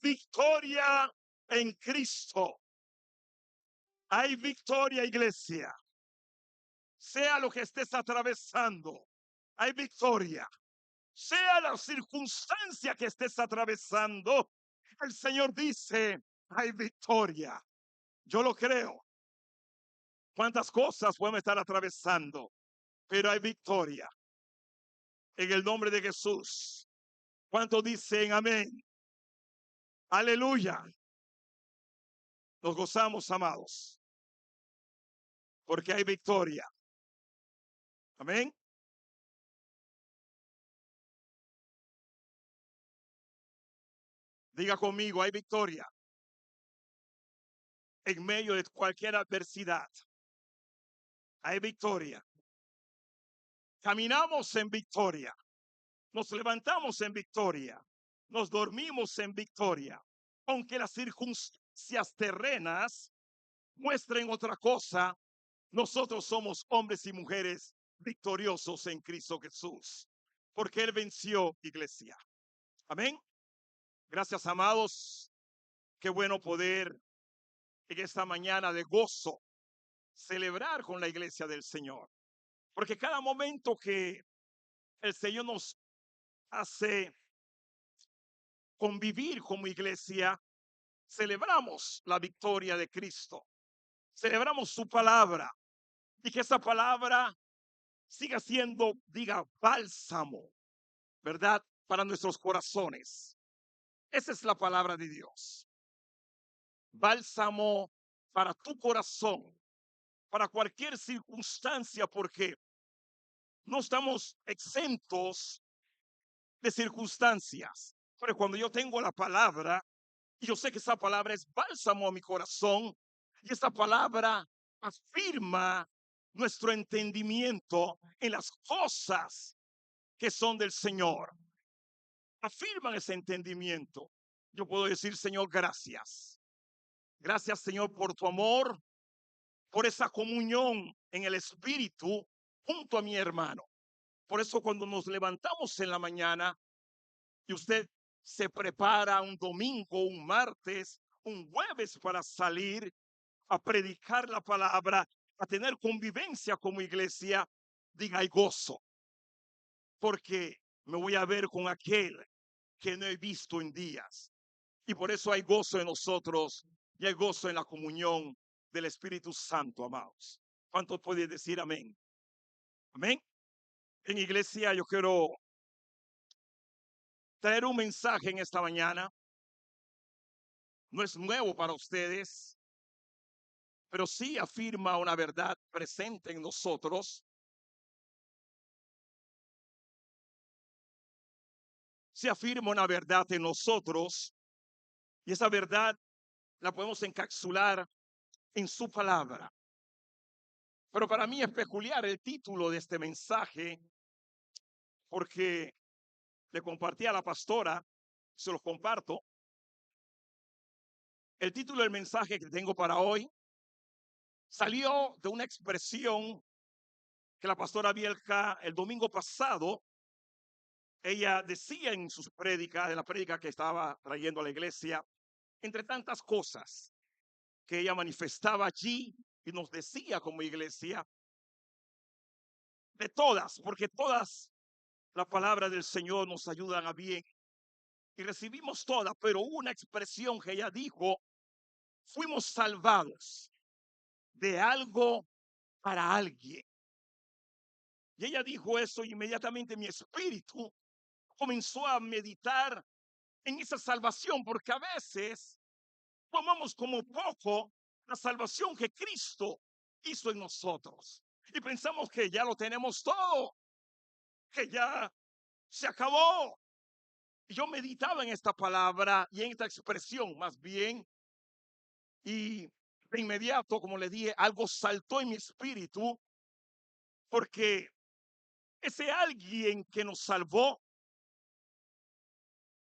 victoria en Cristo. Hay victoria, iglesia. Sea lo que estés atravesando, hay victoria. Sea la circunstancia que estés atravesando, el Señor dice, hay victoria. Yo lo creo. ¿Cuántas cosas podemos estar atravesando? Pero hay victoria. En el nombre de Jesús. ¿Cuántos dicen amén? Aleluya. Nos gozamos, amados, porque hay victoria. Amén. Diga conmigo, hay victoria en medio de cualquier adversidad. Hay victoria. Caminamos en victoria. Nos levantamos en victoria. Nos dormimos en victoria. Aunque las circunstancias terrenas muestren otra cosa, nosotros somos hombres y mujeres victoriosos en Cristo Jesús. Porque Él venció, iglesia. Amén. Gracias, amados. Qué bueno poder en esta mañana de gozo celebrar con la iglesia del Señor. Porque cada momento que el Señor nos hace convivir como iglesia, celebramos la victoria de Cristo. Celebramos su palabra y que esa palabra siga siendo, diga, bálsamo, ¿verdad? Para nuestros corazones. Esa es la palabra de Dios. Bálsamo para tu corazón, para cualquier circunstancia, porque no estamos exentos de circunstancias. Pero cuando yo tengo la palabra, y yo sé que esa palabra es bálsamo a mi corazón, y esa palabra afirma nuestro entendimiento en las cosas que son del Señor. Afirman ese entendimiento. Yo puedo decir, Señor, gracias. Gracias, Señor, por tu amor, por esa comunión en el Espíritu junto a mi hermano. Por eso cuando nos levantamos en la mañana y usted se prepara un domingo, un martes, un jueves para salir a predicar la palabra, a tener convivencia como iglesia, diga, hay gozo, porque me voy a ver con aquel que no he visto en días. Y por eso hay gozo en nosotros y hay gozo en la comunión del Espíritu Santo, amados. ¿Cuántos pueden decir amén? Amén. En iglesia yo quiero traer un mensaje en esta mañana. No es nuevo para ustedes, pero sí afirma una verdad presente en nosotros. Sí afirma una verdad en nosotros y esa verdad la podemos encapsular en su palabra. Pero para mí es peculiar el título de este mensaje porque le compartí a la pastora, se los comparto. El título del mensaje que tengo para hoy salió de una expresión que la pastora Bielka el domingo pasado, ella decía en sus prédicas, de la prédica que estaba trayendo a la iglesia, entre tantas cosas que ella manifestaba allí y nos decía como iglesia, de todas, porque todas la palabra del Señor nos ayudan a bien y recibimos todas, pero una expresión que ella dijo, fuimos salvados de algo para alguien. Y ella dijo eso y inmediatamente mi espíritu comenzó a meditar en esa salvación, porque a veces tomamos como poco la salvación que Cristo hizo en nosotros y pensamos que ya lo tenemos todo, que ya se acabó. Y yo meditaba en esta palabra y en esta expresión más bien, y de inmediato, como le dije, algo saltó en mi espíritu, porque ese alguien que nos salvó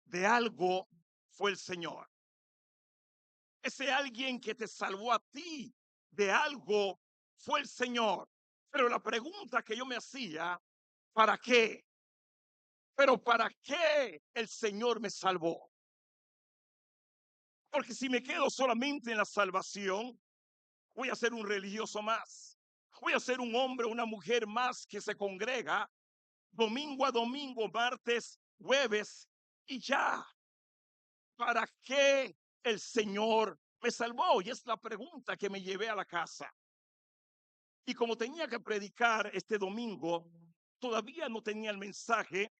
de algo fue el Señor. Ese alguien que te salvó a ti de algo fue el Señor. Pero la pregunta que yo me hacía, ¿para qué? Pero ¿para qué el Señor me salvó? Porque si me quedo solamente en la salvación, voy a ser un religioso más. Voy a ser un hombre o una mujer más que se congrega domingo a domingo, martes, jueves y ya. ¿Para qué el Señor me salvó? Y es la pregunta que me llevé a la casa. Y como tenía que predicar este domingo, todavía no tenía el mensaje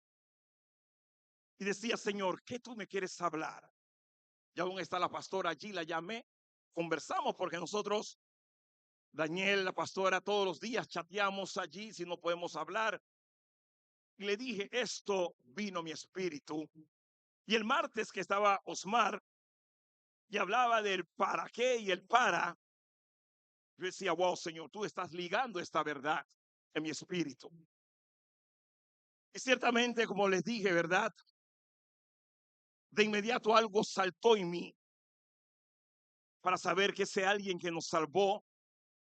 y decía, Señor, ¿qué tú me quieres hablar? Y aún está la pastora allí, la llamé, conversamos porque nosotros, Daniel, la pastora, todos los días chateamos allí si no podemos hablar. Y le dije, esto vino mi espíritu. Y el martes que estaba Osmar y hablaba del para qué y el para, yo decía, wow, Señor, tú estás ligando esta verdad en mi espíritu. Y ciertamente, como les dije, ¿verdad? De inmediato algo saltó en mí para saber que ese alguien que nos salvó,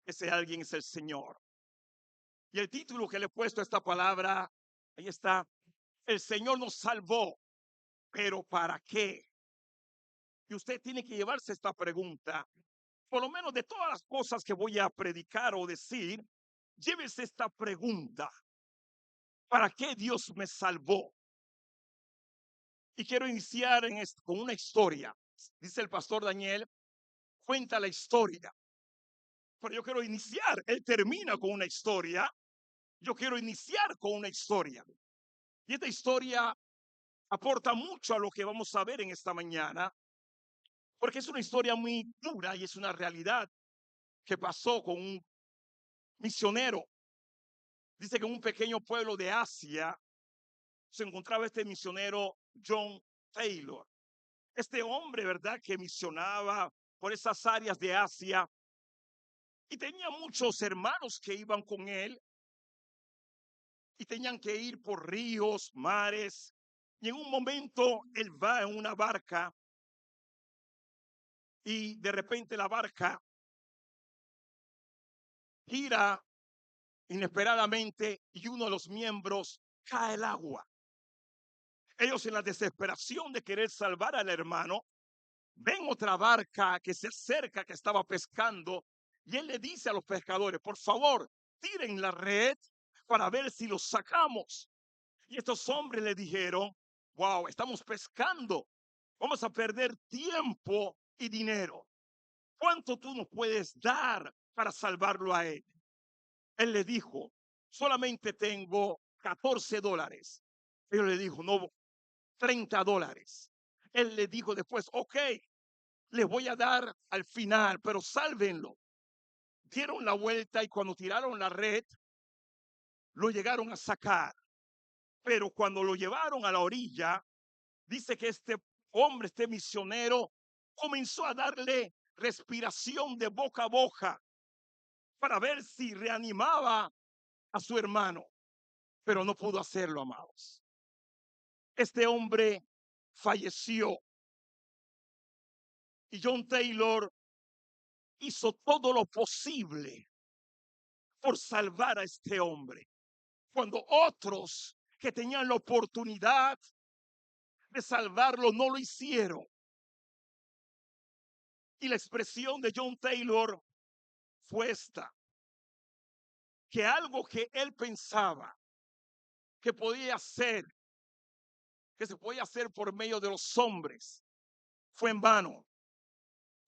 ese alguien es el Señor. Y el título que le he puesto a esta palabra, ahí está, el Señor nos salvó, pero ¿para qué? Y usted tiene que llevarse esta pregunta, por lo menos de todas las cosas que voy a predicar o decir, llévese esta pregunta, ¿para qué Dios me salvó? Y quiero iniciar con una historia. Dice el pastor Daniel, cuenta la historia. Pero yo quiero iniciar, él termina con una historia, yo quiero iniciar con una historia. Y esta historia aporta mucho a lo que vamos a ver en esta mañana, porque es una historia muy dura y es una realidad que pasó con un misionero. Dice que en un pequeño pueblo de Asia se encontraba este misionero John Taylor. Este hombre, ¿verdad?, que misionaba por esas áreas de Asia y tenía muchos hermanos que iban con él y tenían que ir por ríos, mares. Y en un momento él va en una barca y de repente la barca gira inesperadamente y uno de los miembros cae al agua. Ellos en la desesperación de querer salvar al hermano, ven otra barca que se acerca, que estaba pescando, y él le dice a los pescadores, por favor, tiren la red para ver si los sacamos. Y estos hombres le dijeron, wow, estamos pescando, vamos a perder tiempo y dinero. ¿Cuánto tú nos puedes dar para salvarlo a él? Él le dijo, solamente tengo $14. Él le dijo, no, $30. Él le dijo después, ok, les voy a dar al final, pero sálvenlo. Dieron la vuelta y cuando tiraron la red, lo llegaron a sacar. Pero cuando lo llevaron a la orilla, dice que este hombre, este misionero, comenzó a darle respiración de boca a boca para ver si reanimaba a su hermano, pero no pudo hacerlo, amados. Este hombre falleció y John Taylor hizo todo lo posible por salvar a este hombre, cuando otros que tenían la oportunidad de salvarlo no lo hicieron. Y la expresión de John Taylor fue esta, que algo que él pensaba que podía hacer, que se podía hacer por medio de los hombres, fue en vano.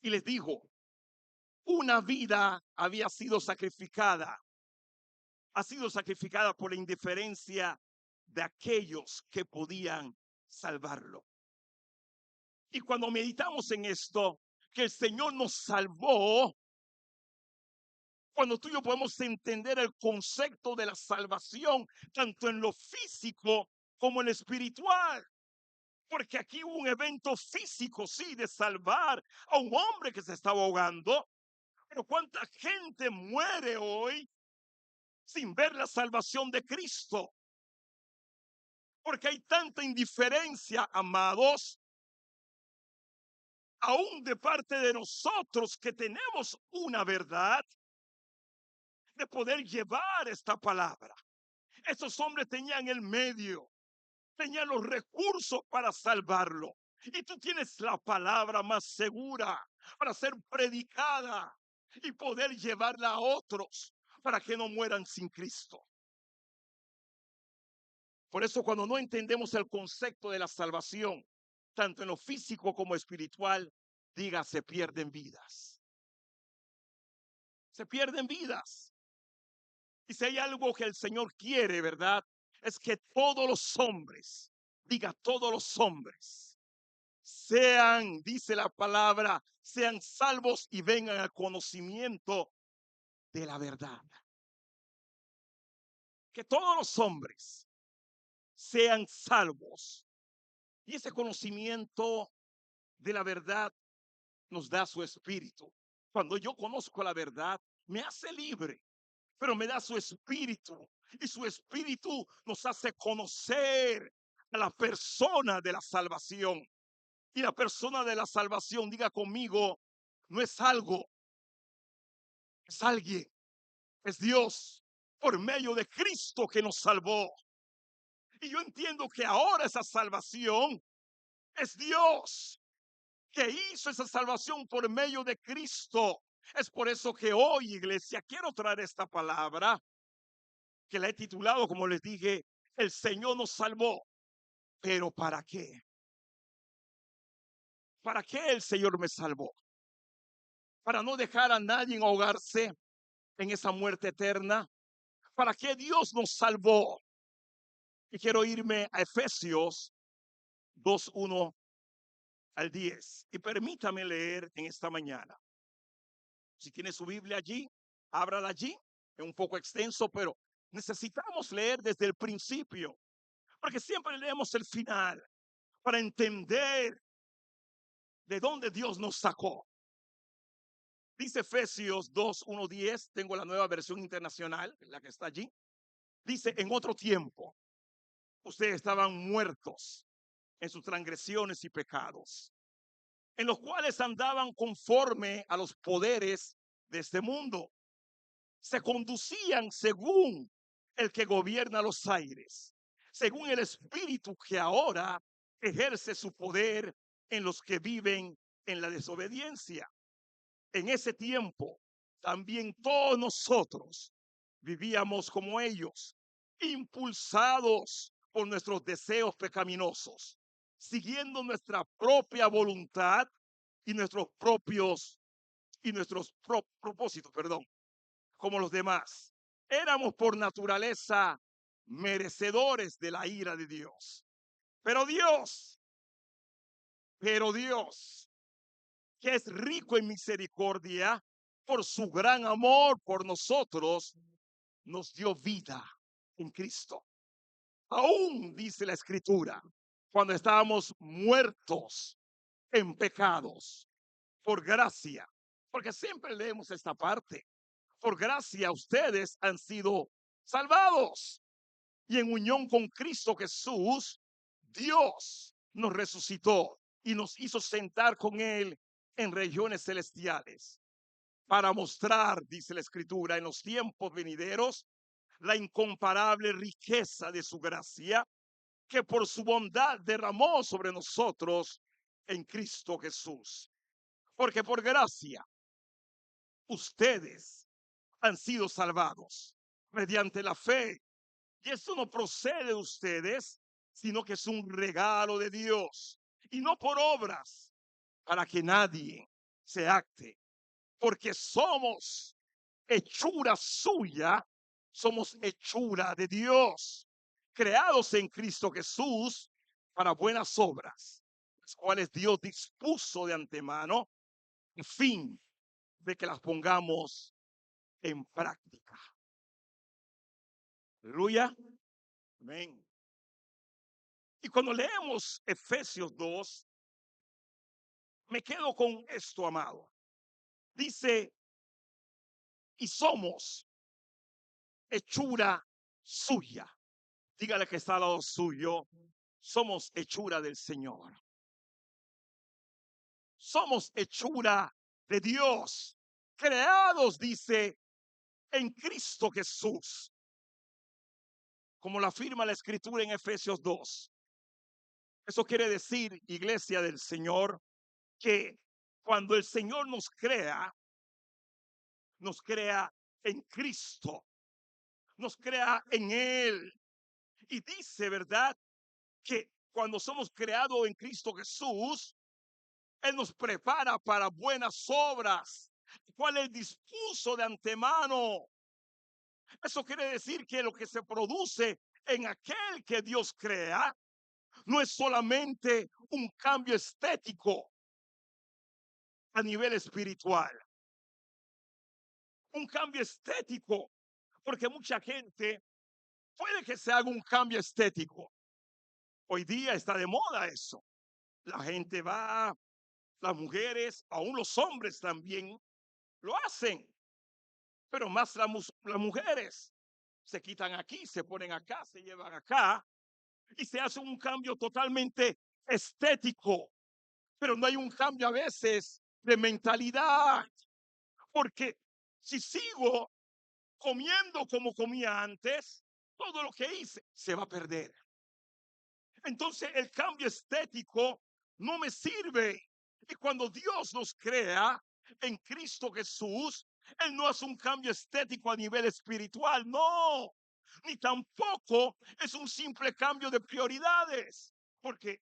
Y les dijo, una vida había sido sacrificada, ha sido sacrificada por la indiferencia de aquellos que podían salvarlo. Y cuando meditamos en esto, que el Señor nos salvó, cuando tú y yo podemos entender el concepto de la salvación, tanto en lo físico como en lo espiritual. Porque aquí hubo un evento físico, sí, de salvar a un hombre que se estaba ahogando. Pero ¿cuánta gente muere hoy sin ver la salvación de Cristo? Porque hay tanta indiferencia, amados, aún de parte de nosotros que tenemos una verdad de poder llevar esta palabra. Estos hombres tenían el medio, tenían los recursos para salvarlo, Y tú tienes la palabra más segura para ser predicada y poder llevarla a otros para que no mueran sin Cristo. Por eso cuando no entendemos el concepto de la salvación, tanto en lo físico como espiritual, diga, se pierden vidas. Se pierden vidas. Y si hay algo que el Señor quiere, ¿verdad? Es que todos los hombres, diga todos los hombres, sean, dice la palabra, sean salvos y vengan al conocimiento de la verdad. Que todos los hombres sean salvos. Y ese conocimiento de la verdad nos da su espíritu. Cuando yo conozco la verdad, me hace libre, pero me da su espíritu. Y su espíritu nos hace conocer a la persona de la salvación. Y la persona de la salvación, diga conmigo, no es algo, es alguien, es Dios, por medio de Cristo que nos salvó. Y yo entiendo que ahora esa salvación es Dios que hizo esa salvación por medio de Cristo. Es por eso que hoy, iglesia, quiero traer esta palabra que la he titulado, como les dije, el Señor nos salvó. Pero ¿para qué? ¿Para qué el Señor me salvó? Para no dejar a nadie ahogarse en esa muerte eterna. ¿Para qué Dios nos salvó? Y quiero irme a Efesios 2:1 al 10. Y permítame leer en esta mañana. Si tiene su Biblia allí, ábrala allí. Es un poco extenso, pero necesitamos leer desde el principio, porque siempre leemos el final para entender de dónde Dios nos sacó. Dice Efesios 2:1-10, tengo la nueva versión internacional, la que está allí. Dice, en otro tiempo, ustedes estaban muertos en sus transgresiones y pecados, en los cuales andaban conforme a los poderes de este mundo. Se conducían según el que gobierna los aires, según el espíritu que ahora ejerce su poder en los que viven en la desobediencia. En ese tiempo, también todos nosotros vivíamos como ellos, impulsados por nuestros deseos pecaminosos, siguiendo nuestra propia voluntad y nuestros propósitos, perdón, como los demás. Éramos por naturaleza merecedores de la ira de Dios. Pero Dios, pero Dios, que es rico en misericordia, por su gran amor por nosotros, nos dio vida en Cristo. Aún dice la Escritura, cuando estábamos muertos en pecados, por gracia, porque siempre leemos esta parte, por gracia ustedes han sido salvados. Y en unión con Cristo Jesús, Dios nos resucitó y nos hizo sentar con Él en regiones celestiales para mostrar, dice la Escritura, en los tiempos venideros, la incomparable riqueza de su gracia que por su bondad derramó sobre nosotros en Cristo Jesús. Porque por gracia ustedes han sido salvados mediante la fe. Y esto no procede de ustedes, sino que es un regalo de Dios. Y no por obras, para que nadie se acte. Porque somos hechura suya, somos hechura de Dios, creados en Cristo Jesús para buenas obras, las cuales Dios dispuso de antemano, en fin de que las pongamos en práctica. Aleluya. Amén. Y cuando leemos Efesios 2, me quedo con esto, amado. Dice, y somos hechura suya. Dígale que está al lado suyo, somos hechura del Señor. Somos hechura de Dios, creados, dice, en Cristo Jesús. Como lo afirma la Escritura en Efesios 2. Eso quiere decir, iglesia del Señor, que cuando el Señor nos crea en Cristo, nos crea en Él. Y dice, ¿verdad?, que cuando somos creados en Cristo Jesús, Él nos prepara para buenas obras, cual Él dispuso de antemano. Eso quiere decir que lo que se produce en aquel que Dios crea no es solamente un cambio estético a nivel espiritual, un cambio estético, porque mucha gente puede que se haga un cambio estético. Hoy día está de moda eso. La gente va, las mujeres, aún los hombres también lo hacen, pero más las mujeres se quitan aquí, se ponen acá, se llevan acá y se hace un cambio totalmente estético, pero no hay un cambio a veces de mentalidad, porque si sigo comiendo como comía antes, todo lo que hice se va a perder. Entonces el cambio estético no me sirve. Y cuando Dios nos crea en Cristo Jesús, Él no hace un cambio estético a nivel espiritual, no, ni tampoco es un simple cambio de prioridades, porque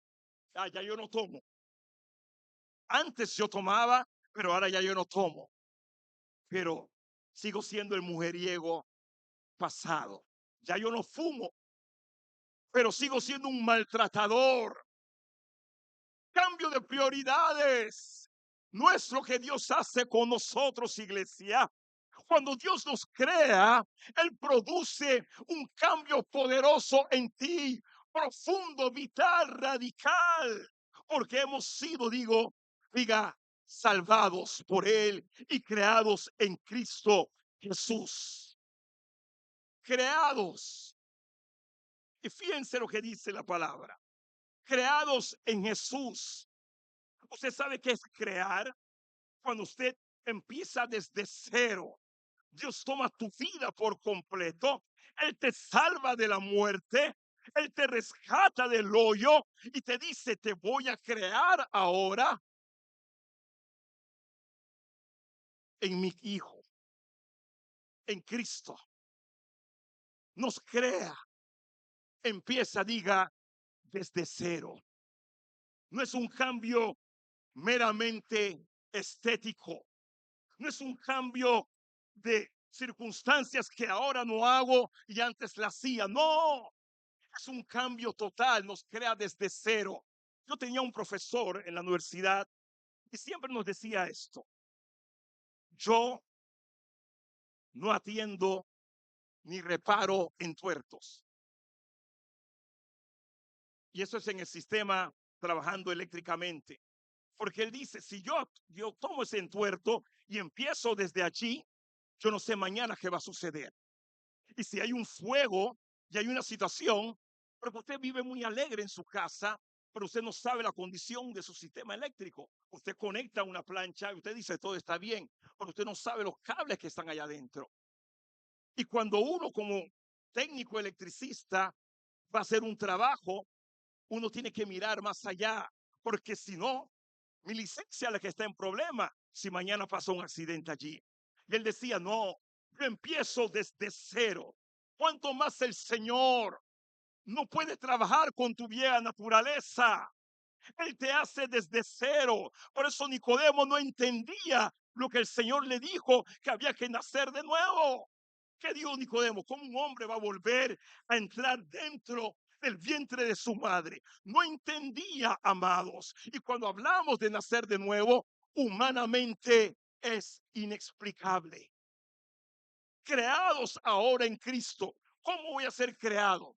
ya yo no tomo. Antes yo tomaba, pero ahora ya yo no tomo. Pero sigo siendo el mujeriego pasado. Ya yo no fumo, pero sigo siendo un maltratador. Cambio de prioridades. No es lo que Dios hace con nosotros, iglesia. Cuando Dios nos crea, Él produce un cambio poderoso en ti, profundo, vital, radical, porque hemos sido, diga, salvados por Él y creados en Cristo Jesús. Creados. Y fíjense lo que dice la palabra. Creados en Jesús. ¿Usted sabe qué es crear? Cuando usted empieza desde cero. Dios toma tu vida por completo. Él te salva de la muerte. Él te rescata del hoyo y te dice, te voy a crear ahora en mi Hijo, en Cristo. Nos crea. Empieza, diga, desde cero. No es un cambio meramente estético. No es un cambio de circunstancias que ahora no hago y antes la hacía. No, es un cambio total. Nos crea desde cero. Yo tenía un profesor en la universidad y siempre nos decía esto: yo no atiendo ni reparo en tuertos. Y eso es en el sistema trabajando eléctricamente. Porque él dice, si yo tomo ese entuerto y empiezo desde allí, yo no sé mañana qué va a suceder. Y si hay un fuego y hay una situación, porque usted vive muy alegre en su casa, pero usted no sabe la condición de su sistema eléctrico. Usted conecta una plancha y usted dice todo está bien, pero usted no sabe los cables que están allá adentro. Y cuando uno como técnico electricista va a hacer un trabajo, uno tiene que mirar más allá, porque si no, mi licencia es la que está en problema si mañana pasa un accidente allí. Y él decía, no, yo empiezo desde cero. ¿Cuánto más el Señor no puede trabajar con tu vieja naturaleza? Él te hace desde cero. Por eso Nicodemo no entendía lo que el Señor le dijo, que había que nacer de nuevo. ¿Qué dijo Nicodemo? ¿Cómo un hombre va a volver a entrar dentro del vientre de su madre? No entendía, amados. Y cuando hablamos de nacer de nuevo, humanamente es inexplicable. Creados ahora en Cristo. ¿Cómo voy a ser creado?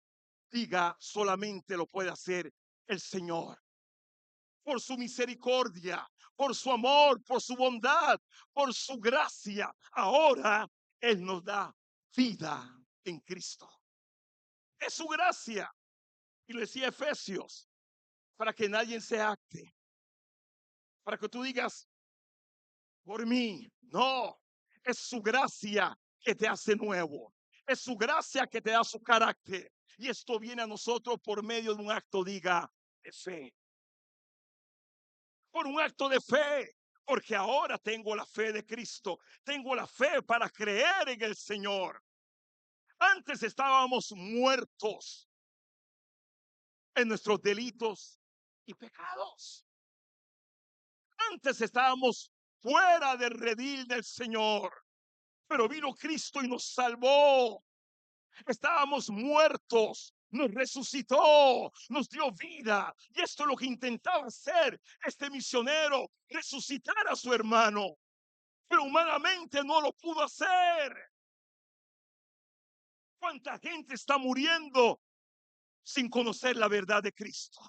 Diga, solamente lo puede hacer el Señor. Por su misericordia, por su amor, por su bondad, por su gracia. Ahora Él nos da vida en Cristo. Es su gracia. Y lo decía Efesios, para que nadie se acte, para que tú digas, por mí. No, es su gracia que te hace nuevo. Es su gracia que te da su carácter. Y esto viene a nosotros por medio de un acto, diga, de fe. Por un acto de fe. Porque ahora tengo la fe de Cristo. Tengo la fe para creer en el Señor. Antes estábamos muertos en nuestros delitos y pecados. Antes estábamos fuera del redil del Señor, pero vino Cristo y nos salvó. Estábamos muertos, nos resucitó, nos dio vida. Y esto es lo que intentaba hacer este misionero, resucitar a su hermano. Pero humanamente no lo pudo hacer. ¿Cuánta gente está muriendo sin conocer la verdad de Cristo?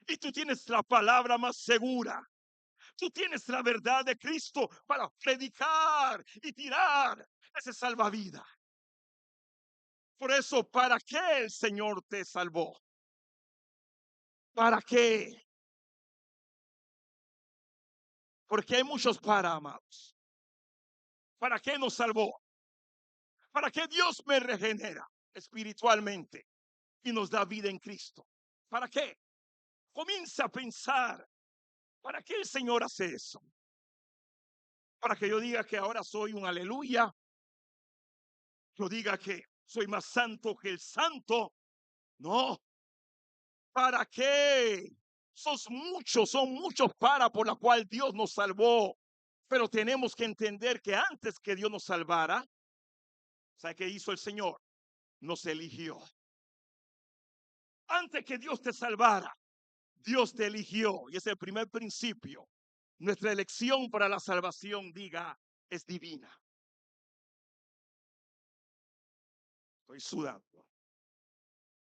Y tú tienes la palabra más segura. Tú tienes la verdad de Cristo para predicar y tirar ese salvavidas. Por eso, ¿para qué el Señor te salvó? ¿Para qué? Porque hay muchos para, amados. ¿Para qué nos salvó? ¿Para qué Dios me regenera espiritualmente y nos da vida en Cristo? ¿Para qué? Comienza a pensar, ¿para qué el Señor hace eso? Para que yo diga que ahora soy un aleluya. Yo diga que soy más santo que el santo. No. ¿Para qué? Son muchos para por la cual Dios nos salvó. Pero tenemos que entender que antes que Dios nos salvara, ¿sabe qué hizo el Señor? Nos eligió. Antes que Dios te salvara, Dios te eligió. Y es el primer principio. Nuestra elección para la salvación, diga, es divina. Estoy sudando.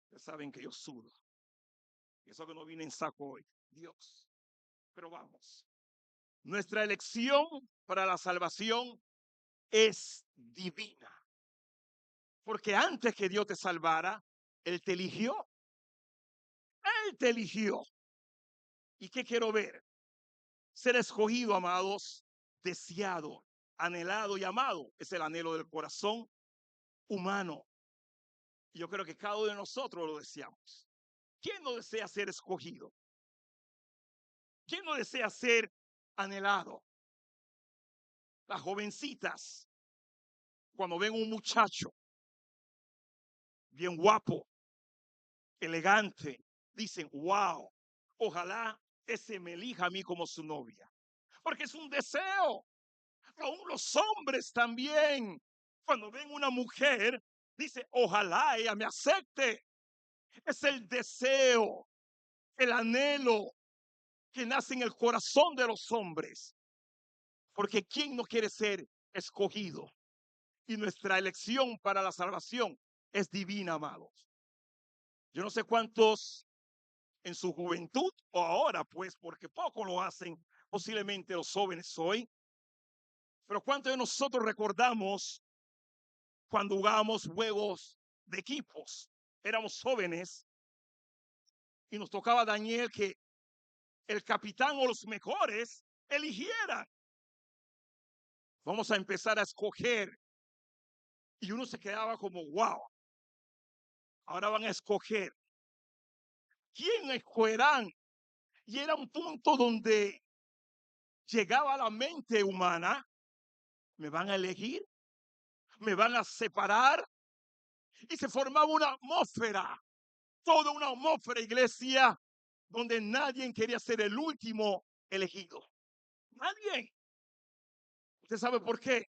Ustedes saben que yo sudo. Y eso que no vine en saco hoy. Dios. Pero vamos. Nuestra elección para la salvación es divina. Porque antes que Dios te salvara, Él te eligió. Él te eligió. ¿Y qué quiero ver? Ser escogido, amados, deseado, anhelado y amado. Es el anhelo del corazón humano. Yo creo que cada uno de nosotros lo deseamos. ¿Quién no desea ser escogido? ¿Quién no desea ser anhelado? Las jovencitas, cuando ven un muchacho bien guapo, elegante, dicen, wow, ojalá ese me elija a mí como su novia. Porque es un deseo. Aún los hombres también, cuando ven una mujer, dice, ojalá ella me acepte. Es el deseo, el anhelo que nace en el corazón de los hombres. Porque ¿quién no quiere ser escogido? Y nuestra elección para la salvación es divina, amados. Yo no sé cuántos en su juventud o ahora, pues, porque poco lo hacen, posiblemente los jóvenes hoy, pero cuántos de nosotros recordamos cuando jugábamos juegos de equipos. Éramos jóvenes y nos tocaba Daniel que el capitán o los mejores eligieran. Vamos a empezar a escoger. Y uno se quedaba como, wow, ahora van a escoger. ¿Quién escogerán? Y era un punto donde llegaba a la mente humana, ¿me van a elegir? ¿Me van a separar? Y se formaba una atmósfera, toda una atmósfera, iglesia, donde nadie quería ser el último elegido. Nadie. ¿Usted sabe por qué?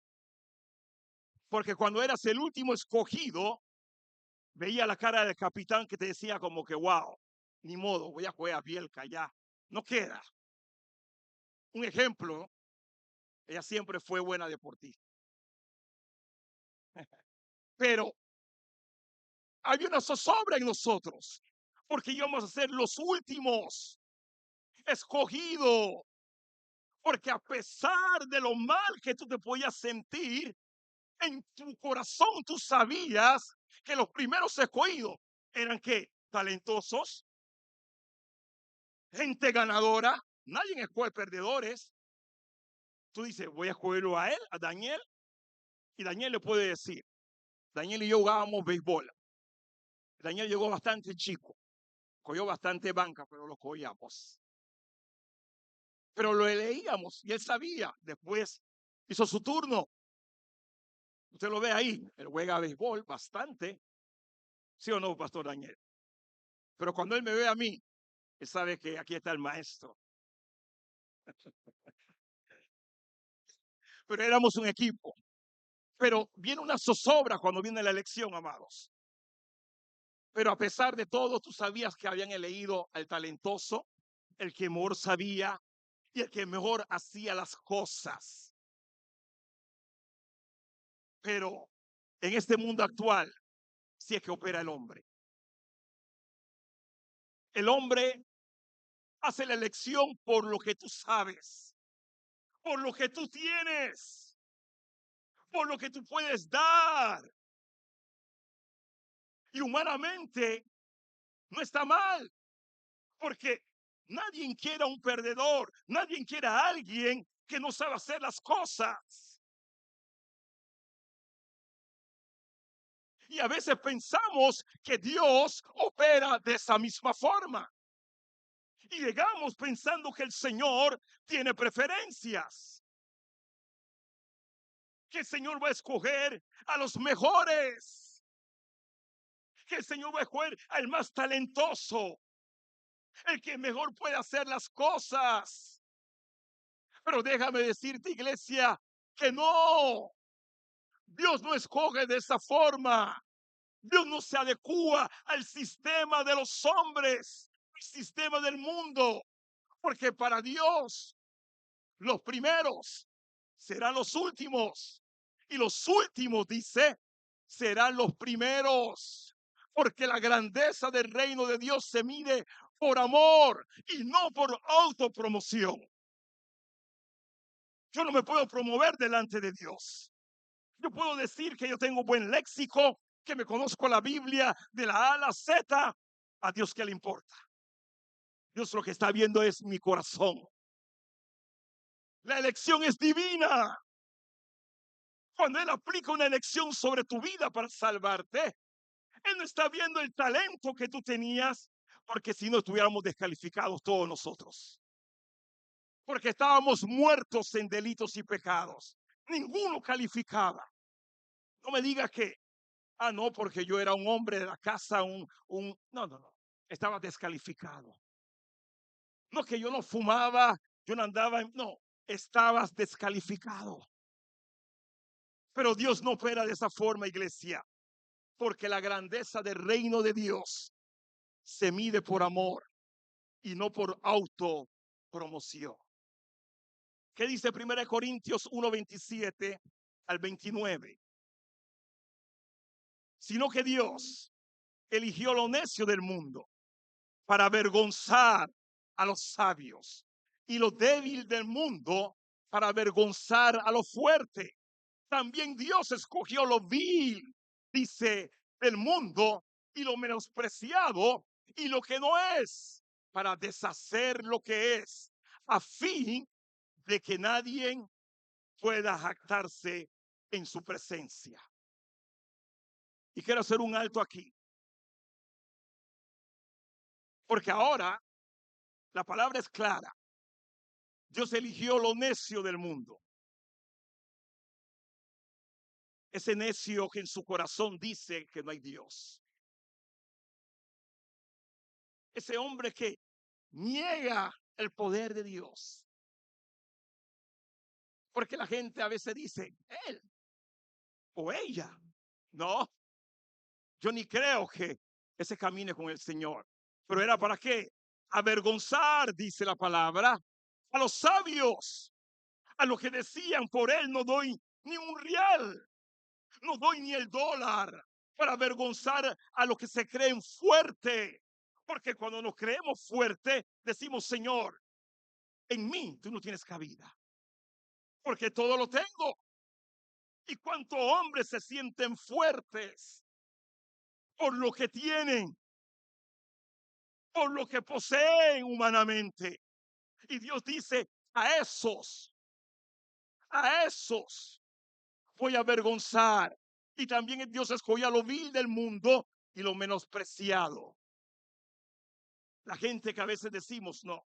Porque cuando eras el último escogido, veía la cara del capitán que te decía como que, wow, ni modo, voy a jugar a Bielka ya. No queda. Un ejemplo, ella siempre fue buena deportista. Pero había una zozobra en nosotros, porque íbamos a ser los últimos escogidos. Porque a pesar de lo mal que tú te podías sentir, en tu corazón tú sabías que los primeros escogidos eran que talentosos, gente ganadora. Nadie escoge perdedores. Tú dices, voy a escogerlo a él, a Daniel, y Daniel le puede decir, Daniel y yo jugábamos béisbol. Daniel llegó bastante chico. Cogió bastante banca, pero lo cogíamos. Pero lo leíamos y él sabía. Después hizo su turno. Usted lo ve ahí. Él juega béisbol bastante. ¿Sí o no, Pastor Daniel? Pero cuando él me ve a mí, él sabe que aquí está el maestro. Pero éramos un equipo. Pero viene una zozobra cuando viene la elección, amados. Pero a pesar de todo, tú sabías que habían elegido al talentoso, el que mejor sabía y el que mejor hacía las cosas. Pero en este mundo actual, sí es que opera el hombre. El hombre hace la elección por lo que tú sabes, por lo que tú tienes, por lo que tú puedes dar. Y humanamente no está mal, porque nadie quiere a un perdedor, nadie quiere a alguien que no sabe hacer las cosas. Y a veces pensamos que Dios opera de esa misma forma. Y llegamos pensando que el Señor tiene preferencias, que el Señor va a escoger a los mejores, que el Señor va a escoger al más talentoso, el que mejor puede hacer las cosas. Pero déjame decirte, iglesia, que no, Dios no escoge de esa forma. Dios no se adecua al sistema de los hombres, al sistema del mundo, porque para Dios los primeros serán los últimos y los últimos, dice, serán los primeros, porque la grandeza del reino de Dios se mide por amor y no por autopromoción. Yo no me puedo promover delante de Dios. Yo puedo decir que yo tengo buen léxico, que me conozco la Biblia de la A a la Z. A Dios, ¿qué le importa? Dios lo que está viendo es mi corazón. La elección es divina. Cuando Él aplica una elección sobre tu vida para salvarte, Él no está viendo el talento que tú tenías, porque si no estuviéramos descalificados todos nosotros. Porque estábamos muertos en delitos y pecados. Ninguno calificaba. No me digas que, no, porque yo era un hombre de la casa, no. Estaba descalificado. No, que yo no fumaba, yo no andaba, no, estabas descalificado. Pero Dios no opera de esa forma, iglesia, porque la grandeza del reino de Dios se mide por amor y no por autopromoción. ¿Qué dice 1 Corintios 1:27 al 29? Sino que Dios eligió lo necio del mundo para avergonzar a los sabios y lo débil del mundo para avergonzar a lo fuerte. También Dios escogió lo vil, dice, del mundo y lo menospreciado y lo que no es para deshacer lo que es, a fin de que nadie pueda jactarse en su presencia. Y quiero hacer un alto aquí, porque ahora la palabra es clara. Dios eligió lo necio del mundo. Ese necio que en su corazón dice que no hay Dios. Ese hombre que niega el poder de Dios. Porque la gente a veces dice, él o ella. No, yo ni creo que ese camine con el Señor. Pero era para qué? Avergonzar, dice la palabra, a los sabios, a los que decían, por él no doy ni un real, no doy ni el dólar, para avergonzar a los que se creen fuertes. Porque cuando nos creemos fuertes, decimos, Señor, en mí tú no tienes cabida, porque todo lo tengo. ¿Y cuántos hombres se sienten fuertes por lo que tienen, por lo que poseen humanamente? Y Dios dice, a esos voy a avergonzar. Y también Dios escogió a lo vil del mundo y lo menospreciado. La gente que a veces decimos no.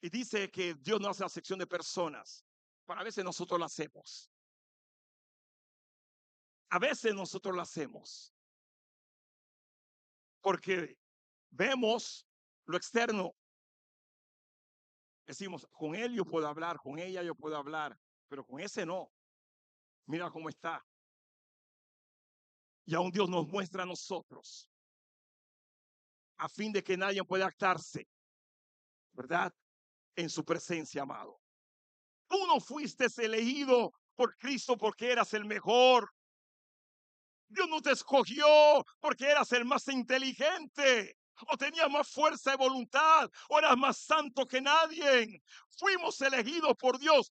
Y dice que Dios no hace acepción de personas. Pero a veces nosotros lo hacemos. A veces nosotros lo hacemos. Porque vemos lo externo. Decimos, con él yo puedo hablar, con ella yo puedo hablar, pero con ese no. Mira cómo está. Y aún Dios nos muestra a nosotros, a fin de que nadie pueda actarse, ¿verdad? En su presencia, amado. Tú no fuiste elegido por Cristo porque eras el mejor. Dios no te escogió porque eras el más inteligente, o tenías más fuerza de voluntad, o eras más santo que nadie. Fuimos elegidos por Dios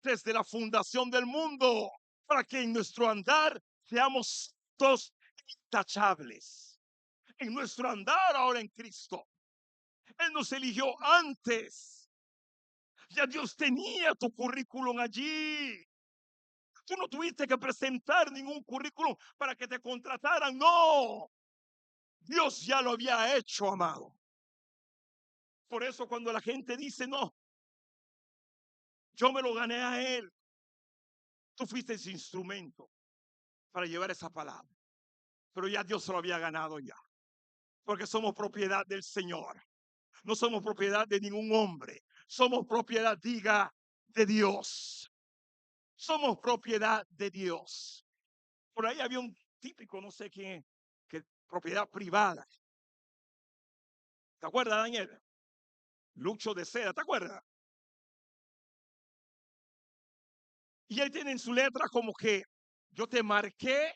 desde la fundación del mundo, para que en nuestro andar seamos santos intachables. En nuestro andar ahora en Cristo. Él nos eligió antes. Ya Dios tenía tu currículum allí. Tú no tuviste que presentar ningún currículum para que te contrataran. No. Dios ya lo había hecho, amado. Por eso cuando la gente dice, no, yo me lo gané a él. Tú fuiste ese instrumento para llevar esa palabra. Pero ya Dios se lo había ganado ya. Porque somos propiedad del Señor. No somos propiedad de ningún hombre. Somos propiedad, diga, de Dios. Somos propiedad de Dios. Por ahí había un típico, no sé quién, que propiedad privada. ¿Te acuerdas, Daniel? Lucho de Seda, ¿te acuerdas? Y él tiene en su letra como que yo te marqué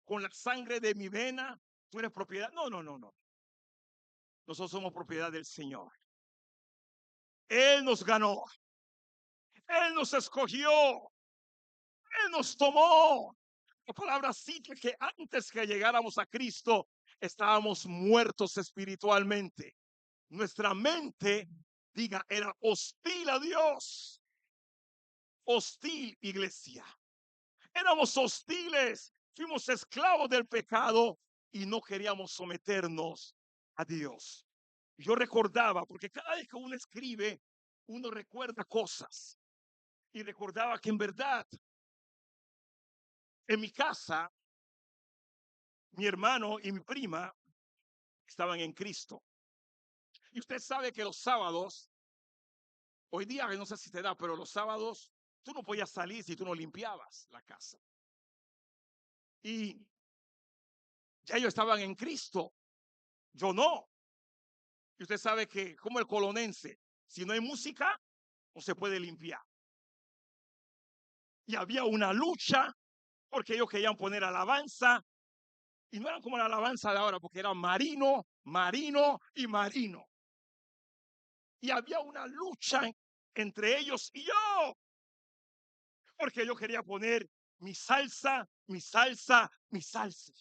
con la sangre de mi vena, tú eres propiedad. No, no, no, no. Nosotros somos propiedad del Señor. Él nos ganó. Él nos escogió. Él nos tomó. La palabra cita que antes que llegáramos a Cristo, estábamos muertos espiritualmente. Nuestra mente, diga, era hostil a Dios. Hostil, iglesia. Éramos hostiles. Fuimos esclavos del pecado y no queríamos someternos a Dios. Yo recordaba, porque cada vez que uno escribe, uno recuerda cosas. Y recordaba que en verdad, en mi casa, mi hermano y mi prima estaban en Cristo. Y usted sabe que los sábados, hoy día no sé si te da, pero los sábados tú no podías salir si tú no limpiabas la casa. Y ya ellos estaban en Cristo, yo no. Y usted sabe que como el colonense, si no hay música, no se puede limpiar. Y había una lucha porque ellos querían poner alabanza. Y no eran como la alabanza de ahora, porque era marino, marino y marino. Y había una lucha entre ellos y yo, porque yo quería poner mi salsa, mi salsa, mi salsa.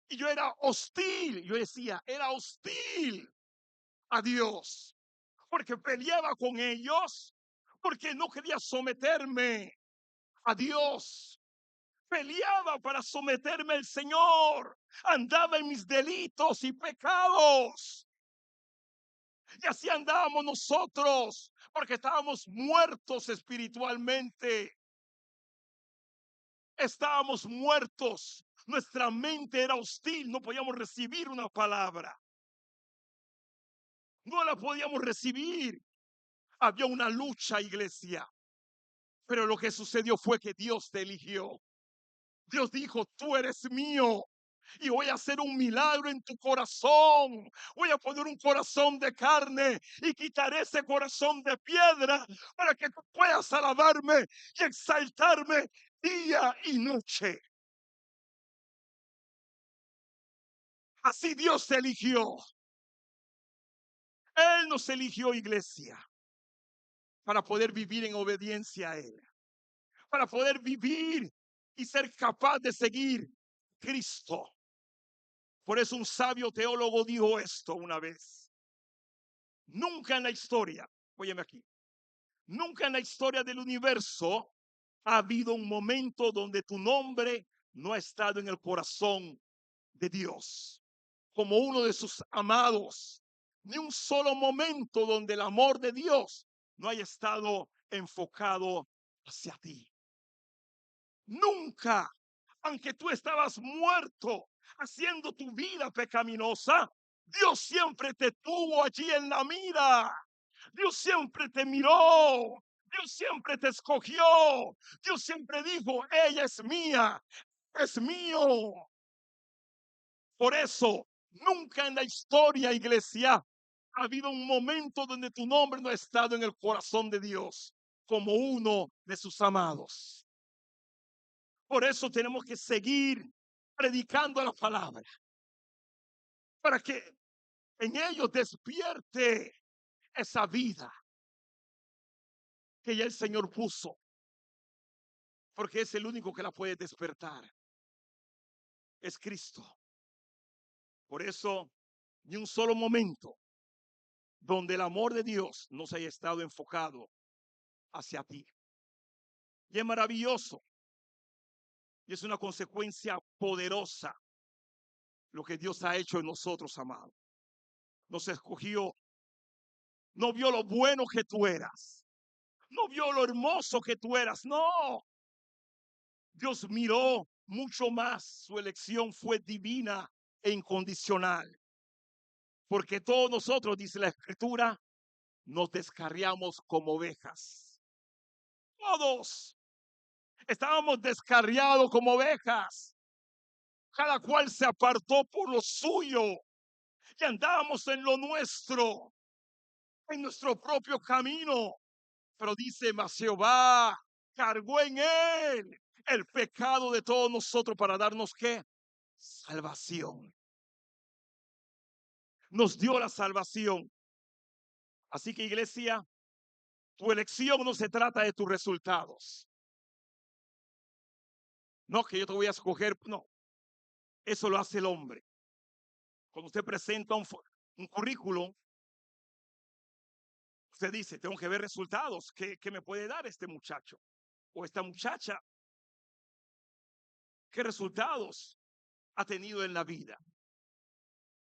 Y yo era hostil, yo decía, era hostil a Dios, porque peleaba con ellos, porque no quería someterme a Dios. Peleaba para someterme al Señor. Andaba en mis delitos y pecados. Y así andábamos nosotros, porque estábamos muertos espiritualmente. Estábamos muertos. Nuestra mente era hostil. No podíamos recibir una palabra. No la podíamos recibir. Había una lucha, iglesia. Pero lo que sucedió fue que Dios te eligió. Dios dijo, tú eres mío. Y voy a hacer un milagro en tu corazón. Voy a poner un corazón de carne y quitaré ese corazón de piedra para que tú puedas alabarme y exaltarme día y noche. Así Dios te eligió. Él nos eligió, iglesia, para poder vivir en obediencia a Él. Para poder vivir y ser capaz de seguir Cristo. Por eso un sabio teólogo dijo esto una vez. Nunca en la historia, óyeme aquí, nunca en la historia del universo ha habido un momento donde tu nombre no ha estado en el corazón de Dios, como uno de sus amados. Ni un solo momento donde el amor de Dios no haya estado enfocado hacia ti. Nunca, aunque tú estabas muerto haciendo tu vida pecaminosa, Dios siempre te tuvo allí en la mira. Dios siempre te miró. Dios siempre te escogió. Dios siempre dijo, ella es mía, es mío. Por eso, nunca en la historia, iglesia, ha habido un momento donde tu nombre no ha estado en el corazón de Dios como uno de sus amados. Por eso tenemos que seguir predicando la palabra, para que en ellos despierte esa vida que ya el Señor puso, porque es el único que la puede despertar. Es Cristo. Por eso, ni un solo momento donde el amor de Dios no se haya estado enfocado hacia ti. Y es maravilloso. Y es una consecuencia poderosa lo que Dios ha hecho en nosotros, amados. Nos escogió. No vio lo bueno que tú eras. No vio lo hermoso que tú eras. No. Dios miró mucho más. Su elección fue divina e incondicional. Porque todos nosotros, dice la Escritura, nos descarriamos como ovejas. Todos estábamos descarriados como ovejas. Cada cual se apartó por lo suyo y andábamos en lo nuestro, en nuestro propio camino. Pero dice, mas Jehová cargó en él el pecado de todos nosotros para darnos ¿qué? Salvación. Nos dio la salvación. Así que, iglesia, tu elección no se trata de tus resultados. No, que yo te voy a escoger, no. Eso lo hace el hombre. Cuando usted presenta un currículum, usted dice, tengo que ver resultados. ¿Qué me puede dar este muchacho o esta muchacha? ¿Qué resultados ha tenido en la vida?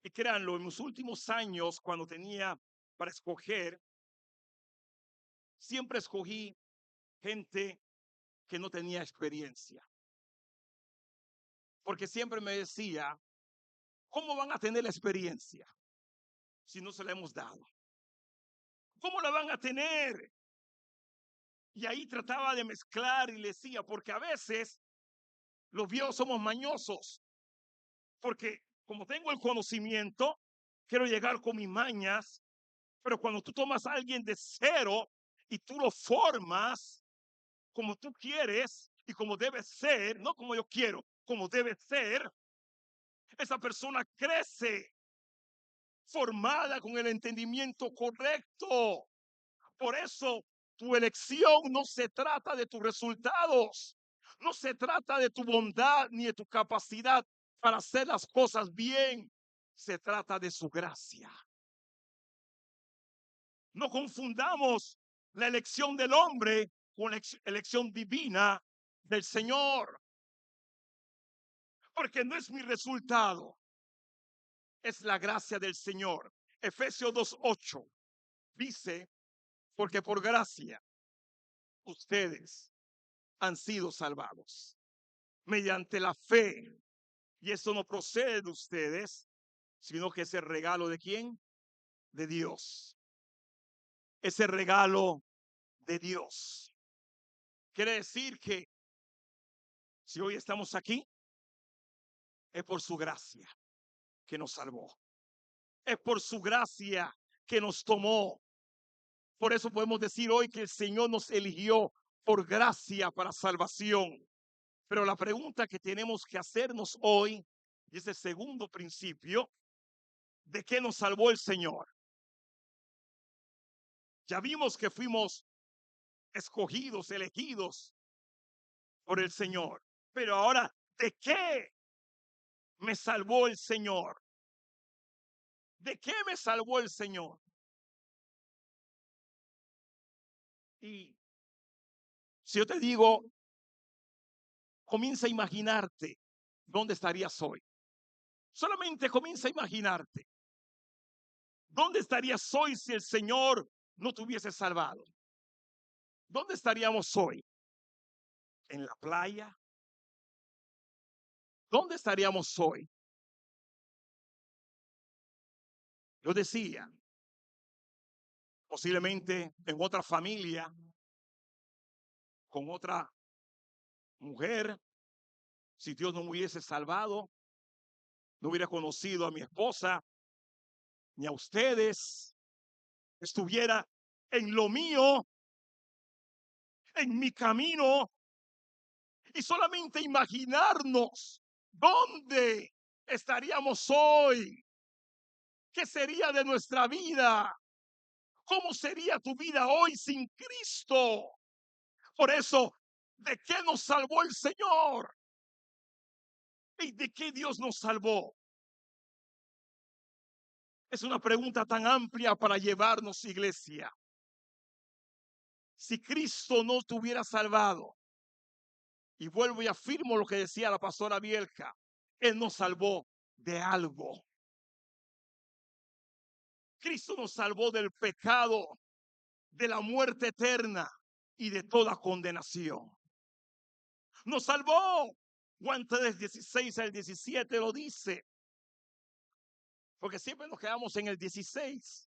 Y créanlo, en los últimos años, cuando tenía para escoger, siempre escogí gente que no tenía experiencia. Porque siempre me decía, ¿cómo van a tener la experiencia si no se la hemos dado? ¿Cómo la van a tener? Y ahí trataba de mezclar y le decía, porque a veces los viejos somos mañosos, porque como tengo el conocimiento, quiero llegar con mis mañas, pero cuando tú tomas a alguien de cero y tú lo formas como tú quieres y como debe ser, no como yo quiero, como debe ser, esa persona crece formada con el entendimiento correcto. Por eso tu elección no se trata de tus resultados, no se trata de tu bondad ni de tu capacidad para hacer las cosas bien, se trata de su gracia. No confundamos la elección del hombre con la elección divina del Señor, porque no es mi resultado, es la gracia del Señor. Efesios 2:8 dice, porque por gracia ustedes han sido salvados mediante la fe. Y eso no procede de ustedes, sino que es el regalo de ¿quién? De Dios. Ese regalo de Dios. Quiere decir que si hoy estamos aquí, es por su gracia que nos salvó. Es por su gracia que nos tomó. Por eso podemos decir hoy que el Señor nos eligió por gracia para salvación. Pero la pregunta que tenemos que hacernos hoy, y es el segundo principio, ¿de qué nos salvó el Señor? Ya vimos que fuimos escogidos, elegidos por el Señor. Pero ahora, ¿de qué me salvó el Señor? ¿De qué me salvó el Señor? Y si yo te digo, comienza a imaginarte dónde estarías hoy. Solamente comienza a imaginarte. ¿Dónde estarías hoy si el Señor no te hubiese salvado? ¿Dónde estaríamos hoy? ¿En la playa? ¿Dónde estaríamos hoy? Yo decía, posiblemente en otra familia, con otra mujer, si Dios no me hubiese salvado, no hubiera conocido a mi esposa, ni a ustedes, estuviera en lo mío, en mi camino, y solamente imaginarnos dónde estaríamos hoy, qué sería de nuestra vida, cómo sería tu vida hoy sin Cristo. Por eso, ¿de qué nos salvó el Señor? ¿Y de qué Dios nos salvó? Es una pregunta tan amplia para llevarnos, iglesia. Si Cristo no te hubiera salvado, y vuelvo y afirmo lo que decía la pastora Bielka, Él nos salvó de algo. Cristo nos salvó del pecado, de la muerte eterna y de toda condenación. Nos salvó. Juan 3, 16 al 17 lo dice. Porque siempre nos quedamos en el 16.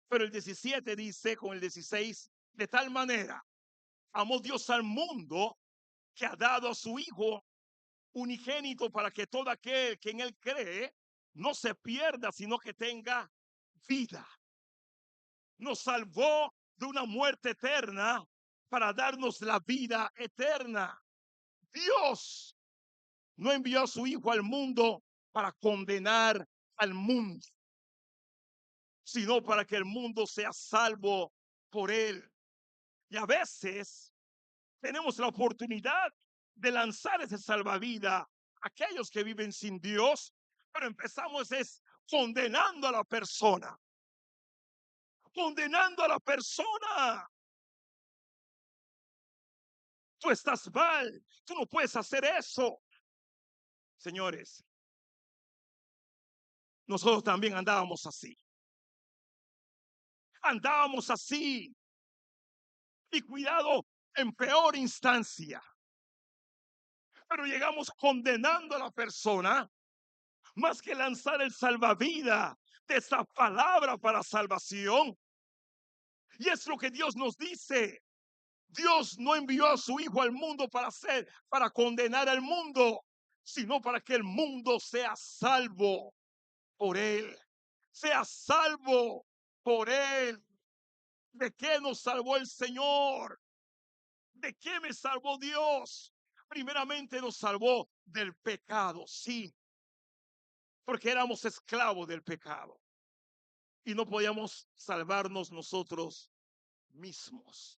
Pero el 17 dice con el 16, de tal manera amó Dios al mundo que ha dado a su Hijo unigénito para que todo aquel que en él cree no se pierda, sino que tenga vida. Nos salvó de una muerte eterna para darnos la vida eterna. Dios no envió a su Hijo al mundo para condenar al mundo, sino para que el mundo sea salvo por él. Y a veces tenemos la oportunidad de lanzar ese salvavidas a aquellos que viven sin Dios, pero empezamos es condenando a la persona. Condenando a la persona. Tú estás mal, tú no puedes hacer eso. Señores, nosotros también andábamos así. Andábamos así. Y cuidado, en peor instancia. Pero llegamos condenando a la persona más que lanzar el salvavidas de esa palabra para salvación. Y es lo que Dios nos dice. Dios no envió a su Hijo al mundo para condenar al mundo, sino para que el mundo sea salvo por él. Sea salvo por él. ¿De qué nos salvó el Señor? ¿De qué me salvó Dios? Primeramente nos salvó del pecado, sí, porque éramos esclavos del pecado y no podíamos salvarnos nosotros mismos.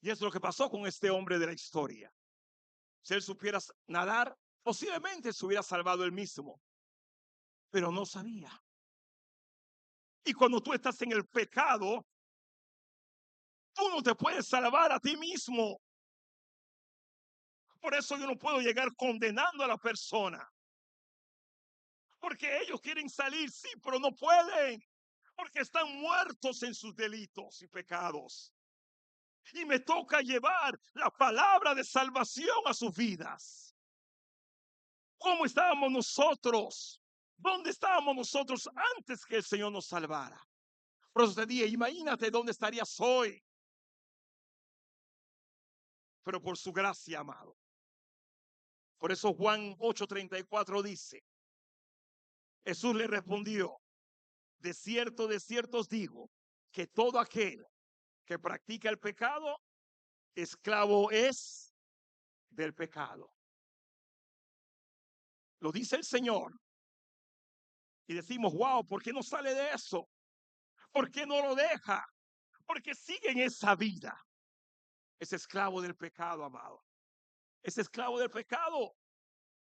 Y es lo que pasó con este hombre de la historia. Si él supiera nadar, posiblemente se hubiera salvado él mismo, pero no sabía. Y cuando tú estás en el pecado, tú no te puedes salvar a ti mismo. Por eso yo no puedo llegar condenando a la persona. Porque ellos quieren salir, sí, pero no pueden. Porque están muertos en sus delitos y pecados. Y me toca llevar la palabra de salvación a sus vidas. ¿Cómo estábamos nosotros? ¿Dónde estábamos nosotros antes que el Señor nos salvara? Por eso te dije, imagínate dónde estarías hoy. Pero por su gracia, amado. Por eso Juan 8:34 dice, Jesús le respondió, de cierto os digo, que todo aquel que practica el pecado, esclavo es del pecado. Lo dice el Señor. Y decimos, wow, ¿por qué no sale de eso? ¿Por qué no lo deja? Porque sigue en esa vida. Es esclavo del pecado, amado. Es esclavo del pecado.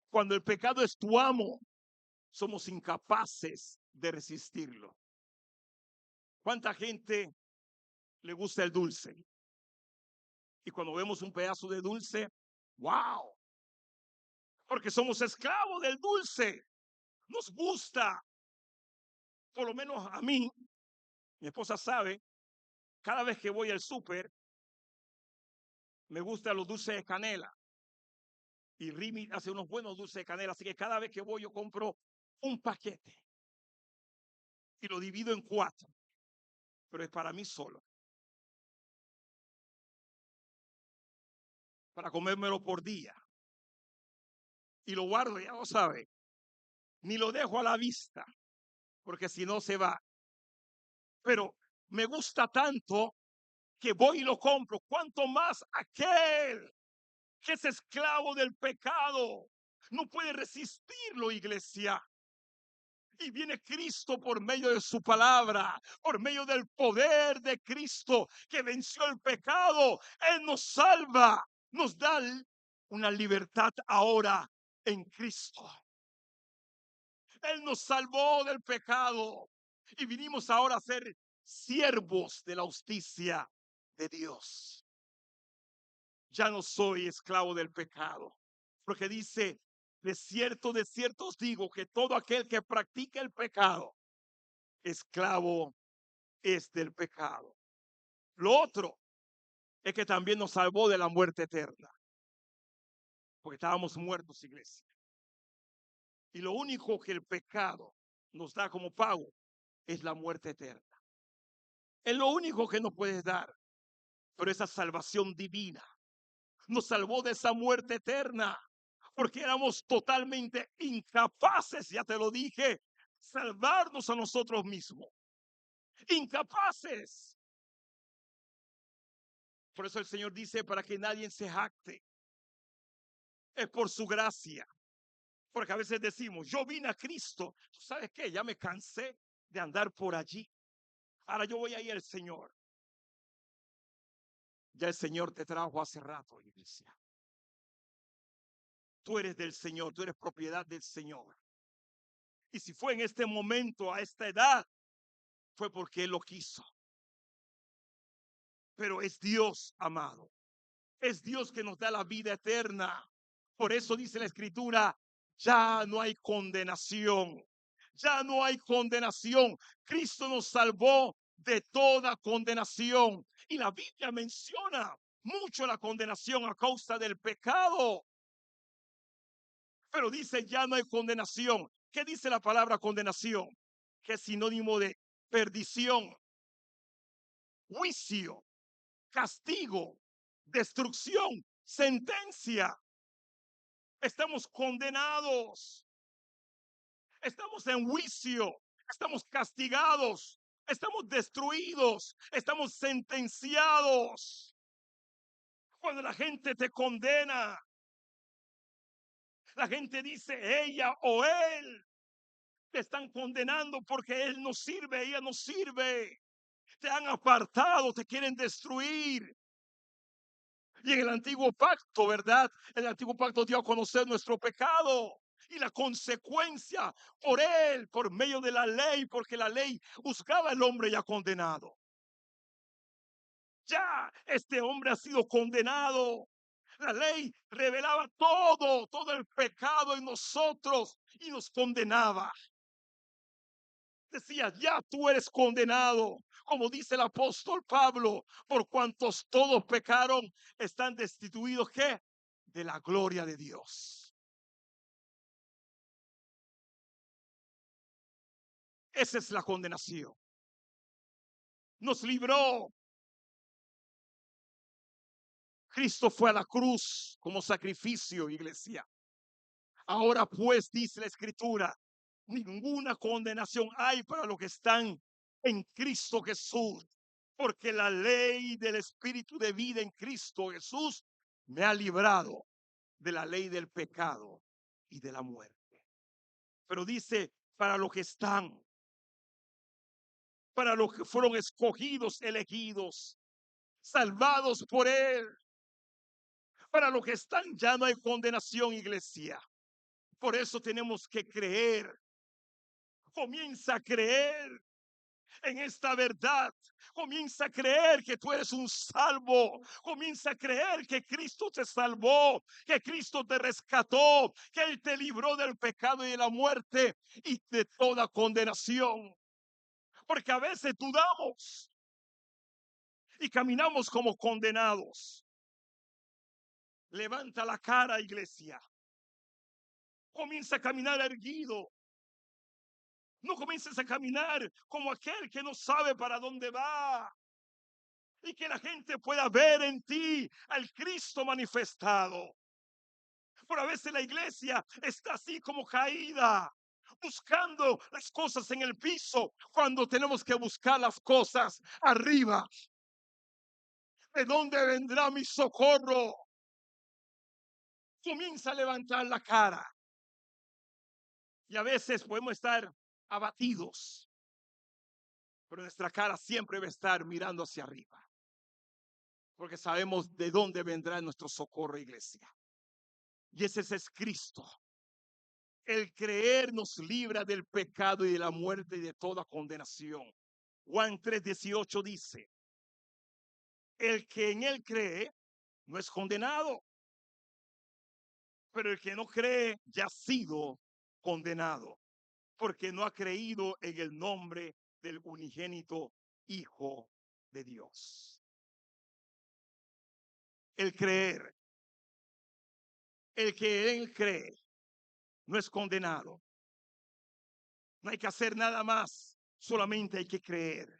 Cuando el pecado es tu amo, somos incapaces de resistirlo. ¿Cuánta gente le gusta el dulce? Y cuando vemos un pedazo de dulce, wow. porque somos esclavos del dulce. Nos gusta, por lo menos a mí, mi esposa sabe, cada vez que voy al súper, me gustan los dulces de canela. Y Rimi hace unos buenos dulces de canela, así que cada vez que voy yo compro un paquete y lo divido en 4, pero es para mí solo, para comérmelo por día. Y lo guardo, ya lo sabe, ni lo dejo a la vista, porque si no se va. Pero me gusta tanto que voy y lo compro. ¿Cuánto más aquel que es esclavo del pecado? No puede resistirlo, iglesia. Y viene Cristo por medio de su palabra, por medio del poder de Cristo que venció el pecado. Él nos salva, nos da una libertad ahora en Cristo. Él nos salvó del pecado y vinimos ahora a ser siervos de la justicia de Dios. Ya no soy esclavo del pecado, porque dice, de cierto os digo que todo aquel que practica el pecado, esclavo es del pecado. Lo otro es que también nos salvó de la muerte eterna, porque estábamos muertos, iglesia. Y lo único que el pecado nos da como pago es la muerte eterna. Es lo único que nos puede dar, pero esa salvación divina nos salvó de esa muerte eterna, porque éramos totalmente incapaces, ya te lo dije, salvarnos a nosotros mismos. Incapaces. Por eso el Señor dice, para que nadie se jacte, es por su gracia. Porque a veces decimos, yo vine a Cristo, ¿tú sabes qué? Ya me cansé de andar por allí. Ahora yo voy a ir al Señor. Ya el Señor te trajo hace rato, iglesia. Tú eres del Señor, tú eres propiedad del Señor. Y si fue en este momento, a esta edad, fue porque Él lo quiso. Pero es Dios, amado. Es Dios que nos da la vida eterna. Por eso dice la Escritura, ya no hay condenación. Ya no hay condenación. Cristo nos salvó de toda condenación. Y la Biblia menciona mucho la condenación a causa del pecado. Pero dice, ya no hay condenación. ¿Qué dice la palabra condenación? Que es sinónimo de perdición, juicio, castigo, destrucción, sentencia. Estamos condenados, estamos en juicio, estamos castigados, estamos destruidos, estamos sentenciados. Cuando la gente te condena, la gente dice ella o él, te están condenando porque él no sirve, ella no sirve. Te han apartado, te quieren destruir. Y en el antiguo pacto, ¿verdad? El antiguo pacto dio a conocer nuestro pecado y la consecuencia por él, por medio de la ley, porque la ley juzgaba al hombre ya condenado. Ya este hombre ha sido condenado. La ley revelaba todo el pecado en nosotros y nos condenaba. Decía, ya tú eres condenado, como dice el apóstol Pablo, por cuantos todos pecaron, están destituidos, ¿qué? De la gloria de Dios. Esa es la condenación. Nos libró. Cristo fue a la cruz como sacrificio, iglesia. Ahora pues, dice la Escritura, ninguna condenación hay para los que están en Cristo Jesús, porque la ley del Espíritu de vida en Cristo Jesús me ha librado de la ley del pecado y de la muerte. Pero dice, para los que están, para los que fueron escogidos, elegidos, salvados por Él, para los que están ya no hay condenación, iglesia. Por eso tenemos que creer. Comienza a creer. en esta verdad. Comienza a creer que tú eres un salvo. Comienza a creer que Cristo te salvó, que Cristo te rescató, que Él te libró del pecado y de la muerte y de toda condenación. Porque a veces dudamos y caminamos como condenados. Levanta la cara, iglesia. Comienza a caminar erguido. No comiences a caminar como aquel que no sabe para dónde va. Y que la gente pueda ver en ti al Cristo manifestado. Pero a veces la iglesia está así como caída, buscando las cosas en el piso, cuando tenemos que buscar las cosas arriba. ¿De dónde vendrá mi socorro? Comienza a levantar la cara. Y a veces podemos estar abatidos, pero nuestra cara siempre va a estar mirando hacia arriba, porque sabemos de dónde vendrá nuestro socorro, iglesia. Y ese es Cristo. El creer nos libra del pecado y de la muerte y de toda condenación. Juan 3:18 dice: el que en él cree no es condenado, pero el que no cree ya ha sido condenado, porque no ha creído en el nombre del unigénito Hijo de Dios. El creer, el que en él cree no es condenado. No hay que hacer nada más, solamente hay que creer.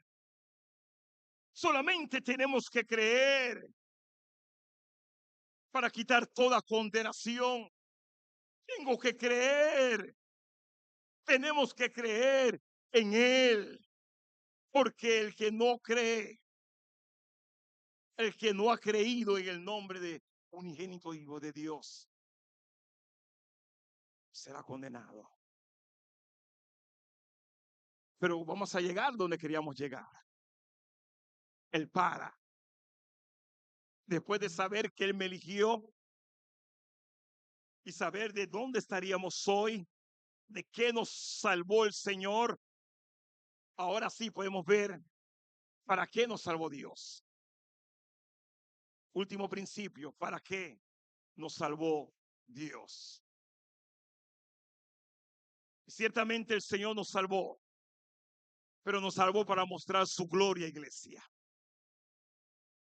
Solamente tenemos que creer para quitar toda condenación. Tengo que creer. Tenemos que creer en Él, porque el que no cree, el que no ha creído en el nombre de unigénito Hijo de Dios, será condenado. Pero vamos a llegar donde queríamos llegar. Él para. Después de saber que Él me eligió y saber de dónde estaríamos hoy, de qué nos salvó el Señor, ahora sí podemos ver para qué nos salvó Dios. Último principio, ¿para qué nos salvó Dios? Ciertamente el Señor nos salvó, pero nos salvó para mostrar su gloria, iglesia.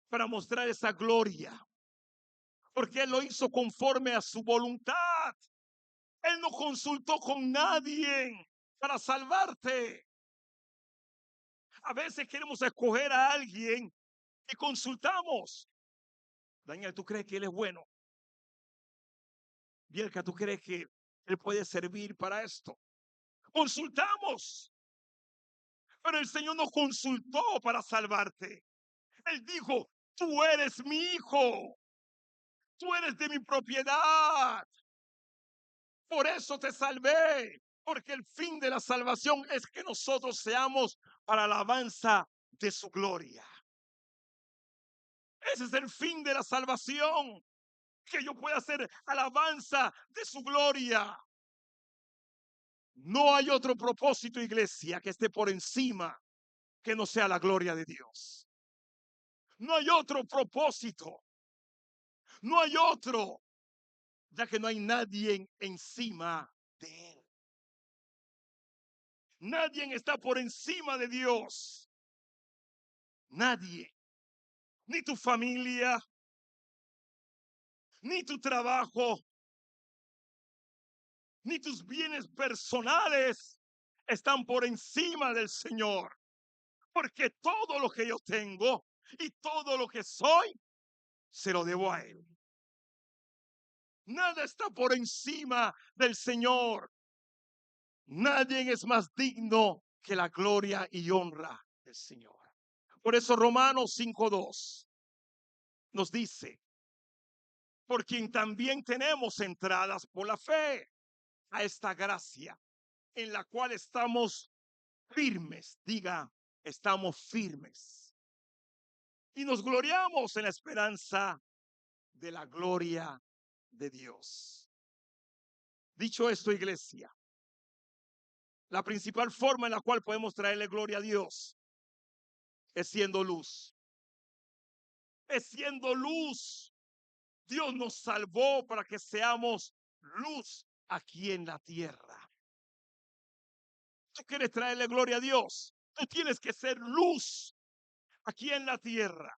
Para mostrar esa gloria. Porque Él lo hizo conforme a su voluntad. Él no consultó con nadie para salvarte. A veces queremos escoger a alguien y consultamos. Daniel, ¿tú crees que Él es bueno? Bielka, ¿tú crees que Él puede servir para esto? Consultamos. Pero el Señor no consultó para salvarte. Él dijo: tú eres mi hijo. Tú eres de mi propiedad. Por eso te salvé. Porque el fin de la salvación es que nosotros seamos para la alabanza de su gloria. Ese es el fin de la salvación. Que yo pueda hacer alabanza de su gloria. No hay otro propósito, iglesia, que esté por encima que no sea la gloria de Dios. No hay otro propósito. No hay otro, ya que no hay nadie encima de Él. Nadie está por encima de Dios. Nadie. Ni tu familia, ni tu trabajo, ni tus bienes personales están por encima del Señor. Porque todo lo que yo tengo y todo lo que soy, se lo debo a Él. Nada está por encima del Señor. Nadie es más digno que la gloria y honra del Señor. Por eso Romanos 5:2 nos dice: por quien también tenemos entradas por la fe a esta gracia, en la cual estamos firmes. Diga, estamos firmes. Y nos gloriamos en la esperanza de la gloria de Dios. Dicho esto, iglesia, la principal forma en la cual podemos traerle gloria a Dios Es siendo luz. Es siendo luz. Dios nos salvó para que seamos luz aquí en la tierra. Tú quieres traerle gloria a Dios. Tú tienes que ser luz aquí en la tierra.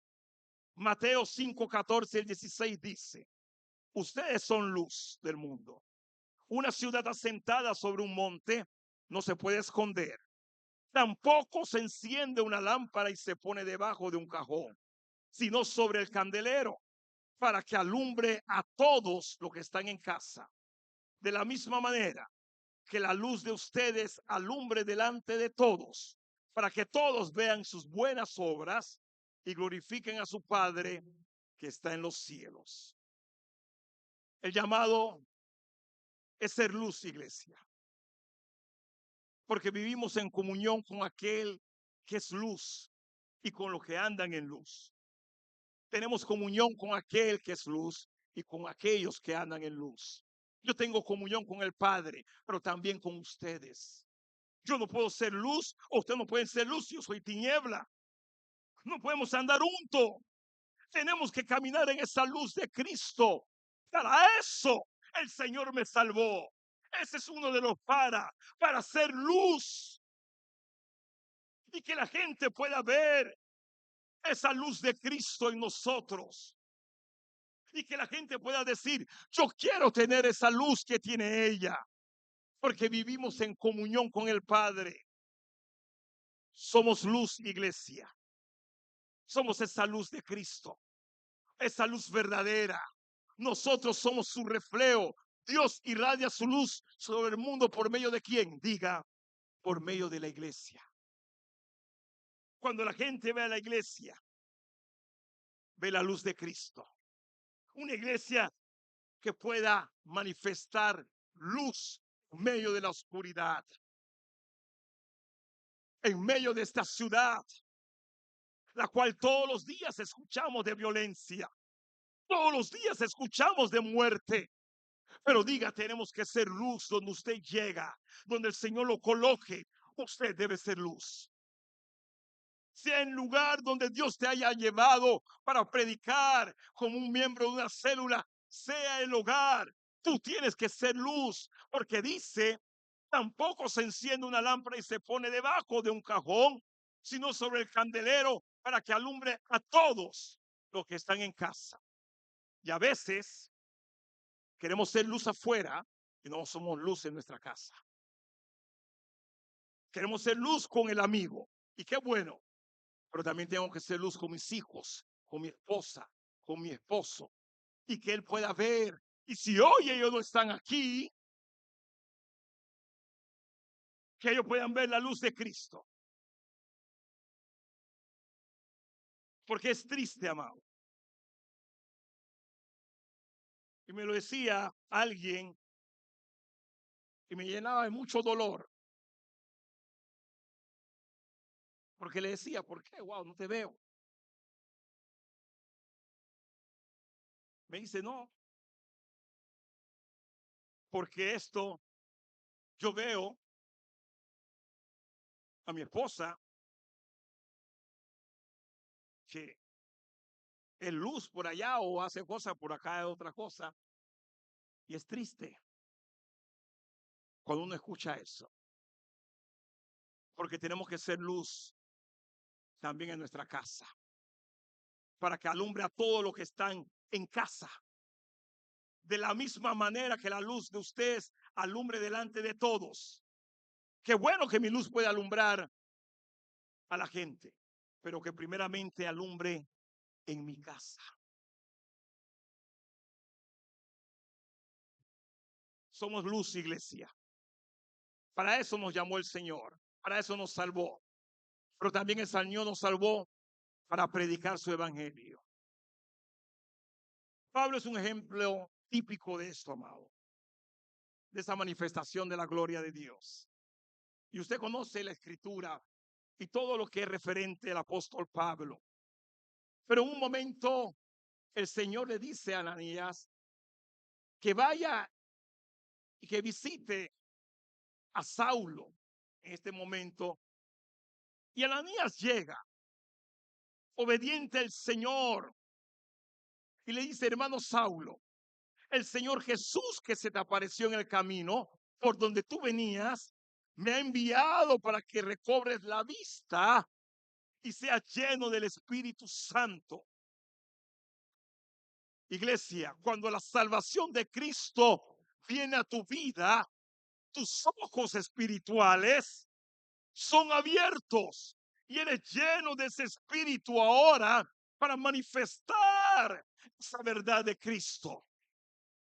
Mateo 5, 14 y 16 dice: ustedes son luz del mundo. Una ciudad asentada sobre un monte no se puede esconder. Tampoco se enciende una lámpara y se pone debajo de un cajón, sino sobre el candelero, para que alumbre a todos los que están en casa. De la misma manera, que la luz de ustedes alumbre delante de todos, para que todos vean sus buenas obras y glorifiquen a su Padre que está en los cielos. El llamado es ser luz, iglesia, porque vivimos en comunión con aquel que es luz y con los que andan en luz. Tenemos comunión con aquel que es luz y con aquellos que andan en luz. Yo tengo comunión con el Padre, pero también con ustedes. Yo no puedo ser luz, o ustedes no pueden ser luz, yo soy tiniebla. No podemos andar juntos. Tenemos que caminar en esa luz de Cristo. Para eso el Señor me salvó. Ese es uno de los para ser luz y que la gente pueda ver esa luz de Cristo en nosotros. Y que la gente pueda decir: yo quiero tener esa luz que tiene ella, porque vivimos en comunión con el Padre. Somos luz, iglesia. Somos esa luz de Cristo, esa luz verdadera. Nosotros somos su reflejo. Dios irradia su luz sobre el mundo por medio de ¿quién? Diga, por medio de la iglesia. Cuando la gente ve a la iglesia, ve la luz de Cristo. Una iglesia que pueda manifestar luz en medio de la oscuridad, en medio de esta ciudad, la cual todos los días escuchamos de violencia, todos los días escuchamos de muerte. Pero diga, tenemos que ser luz donde usted llega, donde el Señor lo coloque. Usted debe ser luz. Sea en lugar donde Dios te haya llevado para predicar como un miembro de una célula, sea el hogar, tú tienes que ser luz, porque dice: tampoco se enciende una lámpara y se pone debajo de un cajón, sino sobre el candelero, para que alumbre a todos los que están en casa. Y a veces queremos ser luz afuera y no somos luz en nuestra casa. Queremos ser luz con el amigo, y qué bueno, pero también tengo que ser luz con mis hijos, con mi esposa, con mi esposo, y que él pueda ver. Y si hoy ellos no están aquí, que ellos puedan ver la luz de Cristo. Porque es triste, amado. Y me lo decía alguien y me llenaba de mucho dolor. Porque le decía: ¿por qué? Wow, no te veo. Me dice: no, porque esto, yo veo a mi esposa que es luz por allá o hace cosas por acá, de otra cosa. Y es triste cuando uno escucha eso. Porque tenemos que ser luz también en nuestra casa, para que alumbre a todos los que están en casa. De la misma manera que la luz de ustedes alumbre delante de todos. Qué bueno que mi luz pueda alumbrar a la gente, pero que primeramente alumbre en mi casa. Somos luz, iglesia. Para eso nos llamó el Señor, para eso nos salvó. Pero también el Señor nos salvó para predicar su evangelio. Pablo es un ejemplo típico de esto, amado, de esa manifestación de la gloria de Dios. Y usted conoce la escritura y todo lo que es referente al apóstol Pablo. Pero en un momento el Señor le dice a Ananías que vaya y que visite a Saulo en este momento. Y Ananías llega obediente al Señor. Y le dice, hermano Saulo, el Señor Jesús que se te apareció en el camino por donde tú venías, me ha enviado para que recobres la vista y seas lleno del Espíritu Santo. Iglesia, cuando la salvación de Cristo viene a tu vida, tus ojos espirituales son abiertos y eres lleno de ese espíritu ahora para manifestar esa verdad de Cristo.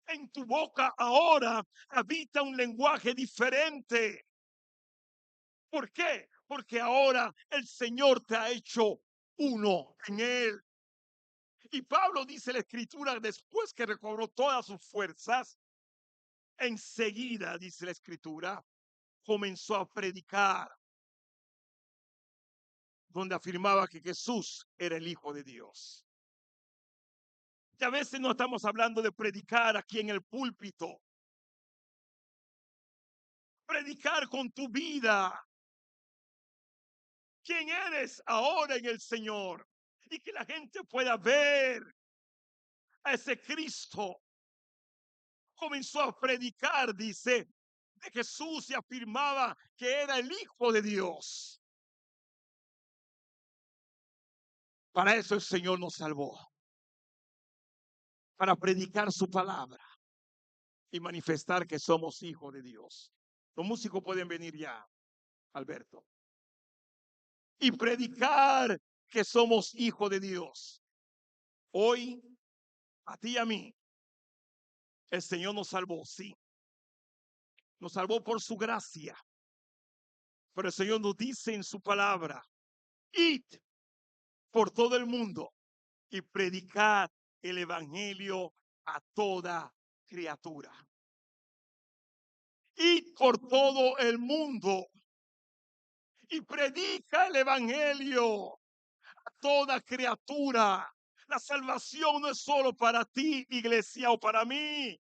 En tu boca ahora habita un lenguaje diferente. ¿Por qué? Porque ahora el Señor te ha hecho uno en Él. Y Pablo dice en la Escritura, después que recobró todas sus fuerzas, enseguida, dice la Escritura, comenzó a predicar, donde afirmaba que Jesús era el Hijo de Dios. Y a veces no estamos hablando de predicar aquí en el púlpito. Predicar con tu vida. ¿Quién eres ahora en el Señor? Y que la gente pueda ver a ese Cristo. Comenzó a predicar, dice, de Jesús y afirmaba que era el Hijo de Dios. Para eso el Señor nos salvó. Para predicar su palabra y manifestar que somos hijos de Dios. Los músicos pueden venir ya, Alberto. Y predicar que somos hijos de Dios. Hoy, a ti y a mí, el Señor nos salvó, sí. Nos salvó por su gracia. Pero el Señor nos dice en su palabra, id por todo el mundo y predicad el evangelio a toda criatura. Id por todo el mundo y predica el evangelio a toda criatura. La salvación no es solo para ti, iglesia, o para mí.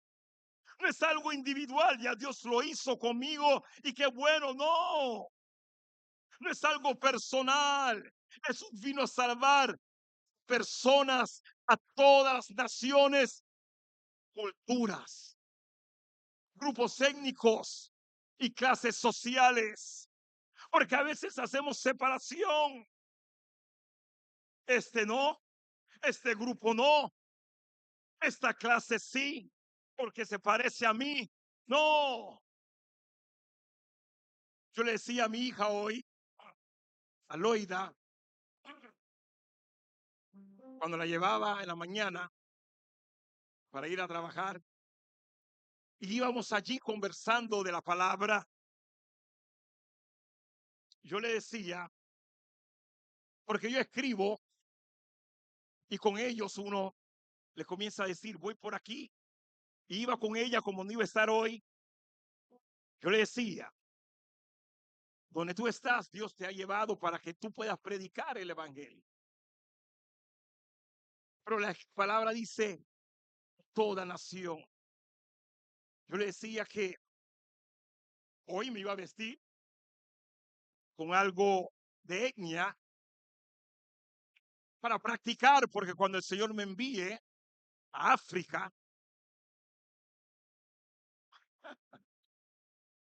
No es algo individual, ya Dios lo hizo conmigo y qué bueno, no. No es algo personal. Jesús vino a salvar personas a todas las naciones, culturas, grupos étnicos y clases sociales. Porque a veces hacemos separación. Este no, este grupo no, esta clase sí, porque se parece a mí. No. Yo le decía a mi hija hoy, a Loida, cuando la llevaba en la mañana para ir a trabajar, y íbamos allí conversando de la palabra, yo le decía, porque yo escribo y con ellos uno le comienza a decir, voy por aquí, y iba con ella como no iba a estar hoy. Yo le decía, donde tú estás, Dios te ha llevado para que tú puedas predicar el evangelio. Pero la palabra dice, toda nación. Yo le decía que hoy me iba a vestir con algo de etnia para practicar, porque cuando el Señor me envíe a África,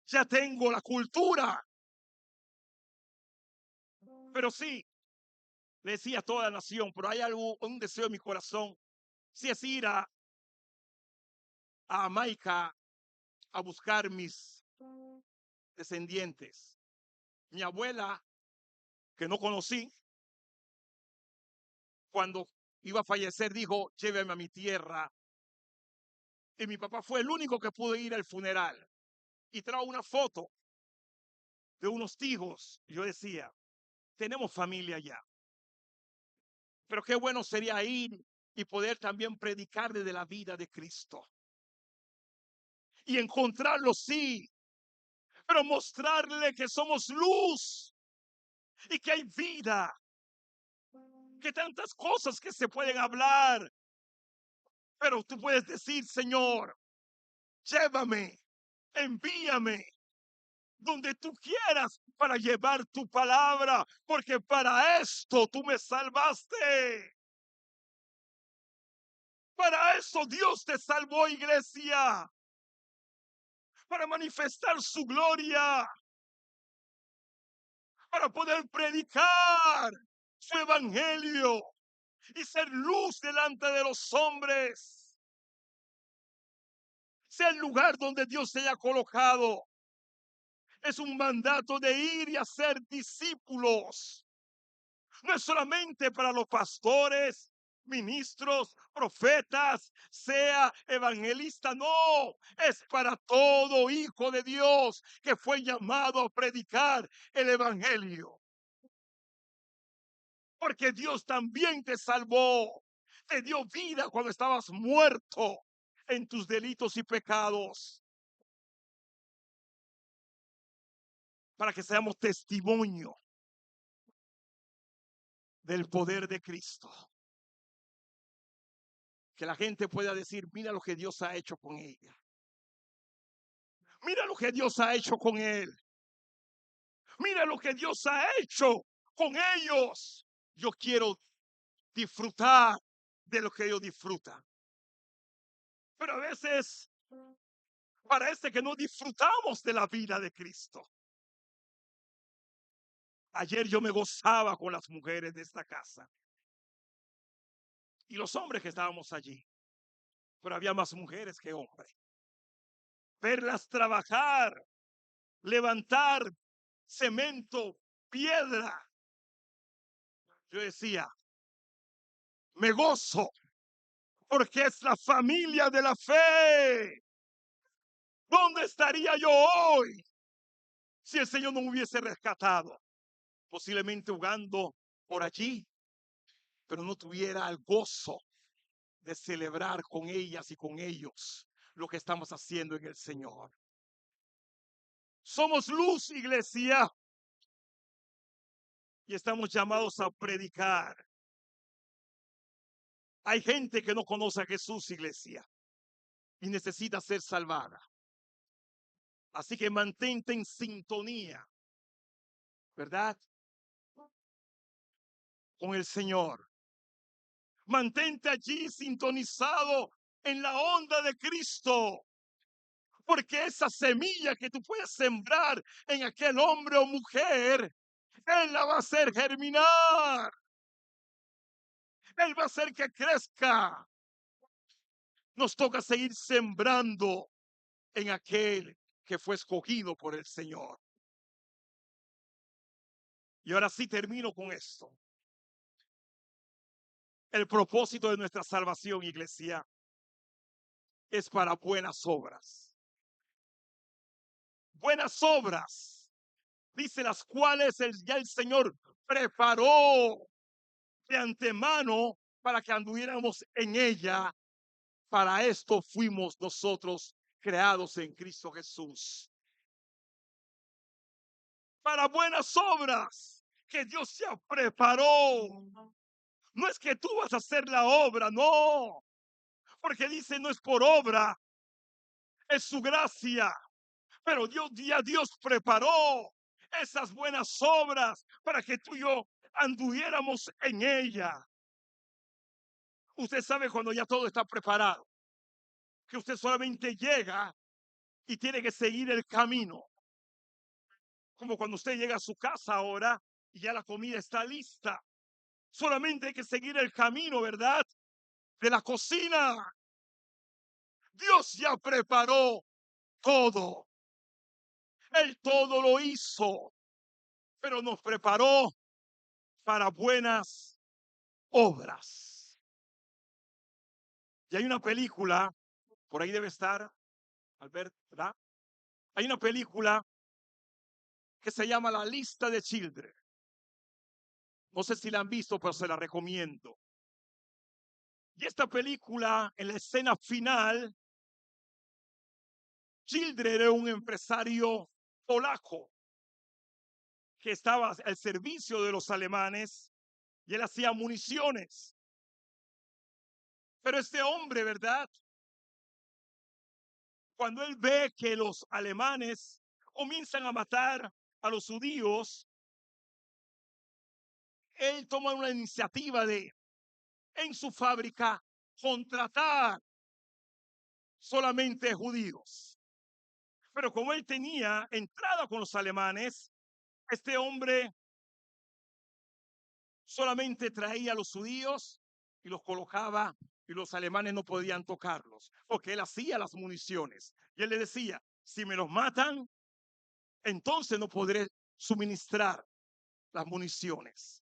ya tengo la cultura. Pero sí, le decía a toda la nación, pero hay algo, un deseo en mi corazón, si es ir a Jamaica a buscar mis descendientes. Mi abuela, que no conocí, cuando iba a fallecer, dijo, lléveme a mi tierra. Y mi papá fue el único que pudo ir al funeral. Y trajo una foto de unos hijos. Yo decía, tenemos familia allá. Pero qué bueno sería ir y poder también predicar desde la vida de Cristo. Y encontrarlo, sí, pero mostrarle que somos luz y que hay vida. Que tantas cosas que se pueden hablar. Pero tú puedes decir, Señor, llévame, envíame donde tú quieras para llevar tu palabra, porque para esto tú me salvaste. Para eso Dios te salvó, iglesia, para manifestar su gloria, para poder predicar su evangelio y ser luz delante de los hombres. Sea el lugar donde Dios te haya colocado. Es un mandato de ir y hacer discípulos. No es solamente para los pastores, ministros, profetas, sea evangelista, no, es para todo hijo de Dios que fue llamado a predicar el evangelio. Porque Dios también te salvó, te dio vida cuando estabas muerto en tus delitos y pecados, para que seamos testimonio del poder de Cristo. Que la gente pueda decir, mira lo que Dios ha hecho con ella. Mira lo que Dios ha hecho con él. Mira lo que Dios ha hecho con ellos. Yo quiero disfrutar de lo que ellos disfrutan. Pero a veces parece que no disfrutamos de la vida de Cristo. Ayer yo me gozaba con las mujeres de esta casa y los hombres que estábamos allí, pero había más mujeres que hombres. Verlas trabajar, levantar cemento, piedra. Yo decía, me gozo porque es la familia de la fe. ¿Dónde estaría yo hoy si el Señor no me hubiese rescatado? Posiblemente jugando por allí, pero no tuviera el gozo de celebrar con ellas y con ellos lo que estamos haciendo en el Señor. Somos luz, iglesia, y estamos llamados a predicar. Hay gente que no conoce a Jesús, iglesia, y necesita ser salvada. Así que mantente en sintonía, ¿verdad? Con el Señor. Mantente allí sintonizado en la onda de Cristo. Porque esa semilla que tú puedes sembrar en aquel hombre o mujer, Él la va a hacer germinar. Él va a hacer que crezca. Nos toca seguir sembrando en aquel que fue escogido por el Señor. Y ahora sí termino con esto. El propósito de nuestra salvación, iglesia, es para buenas obras. Buenas obras, dice, las cuales ya el Señor preparó de antemano para que anduviéramos en ella. Para esto fuimos nosotros creados en Cristo Jesús. Para buenas obras que Dios ya preparó. No es que tú vas a hacer la obra, no. Porque dice, no es por obra, es su gracia. Pero Dios preparó esas buenas obras para que tú y yo anduviéramos en ella. Usted sabe cuando ya todo está preparado, que usted solamente llega y tiene que seguir el camino. Como cuando usted llega a su casa ahora y ya la comida está lista. Solamente hay que seguir el camino, ¿verdad? De la cocina. Dios ya preparó todo. Él todo lo hizo, pero nos preparó para buenas obras. Y hay una película, por ahí debe estar, Albert, ¿verdad? Hay una película que se llama La Lista de Schindler. No sé si la han visto, pero se la recomiendo. Y esta película, en la escena final, Schindler era un empresario polaco que estaba al servicio de los alemanes y él hacía municiones. Pero este hombre, ¿verdad? Cuando él ve que los alemanes comienzan a matar a los judíos, él toma una iniciativa de, en su fábrica, contratar solamente judíos. Pero como él tenía entrada con los alemanes, este hombre solamente traía a los judíos y los colocaba, y los alemanes no podían tocarlos, porque él hacía las municiones. Y él le decía, si me los matan, entonces no podré suministrar las municiones.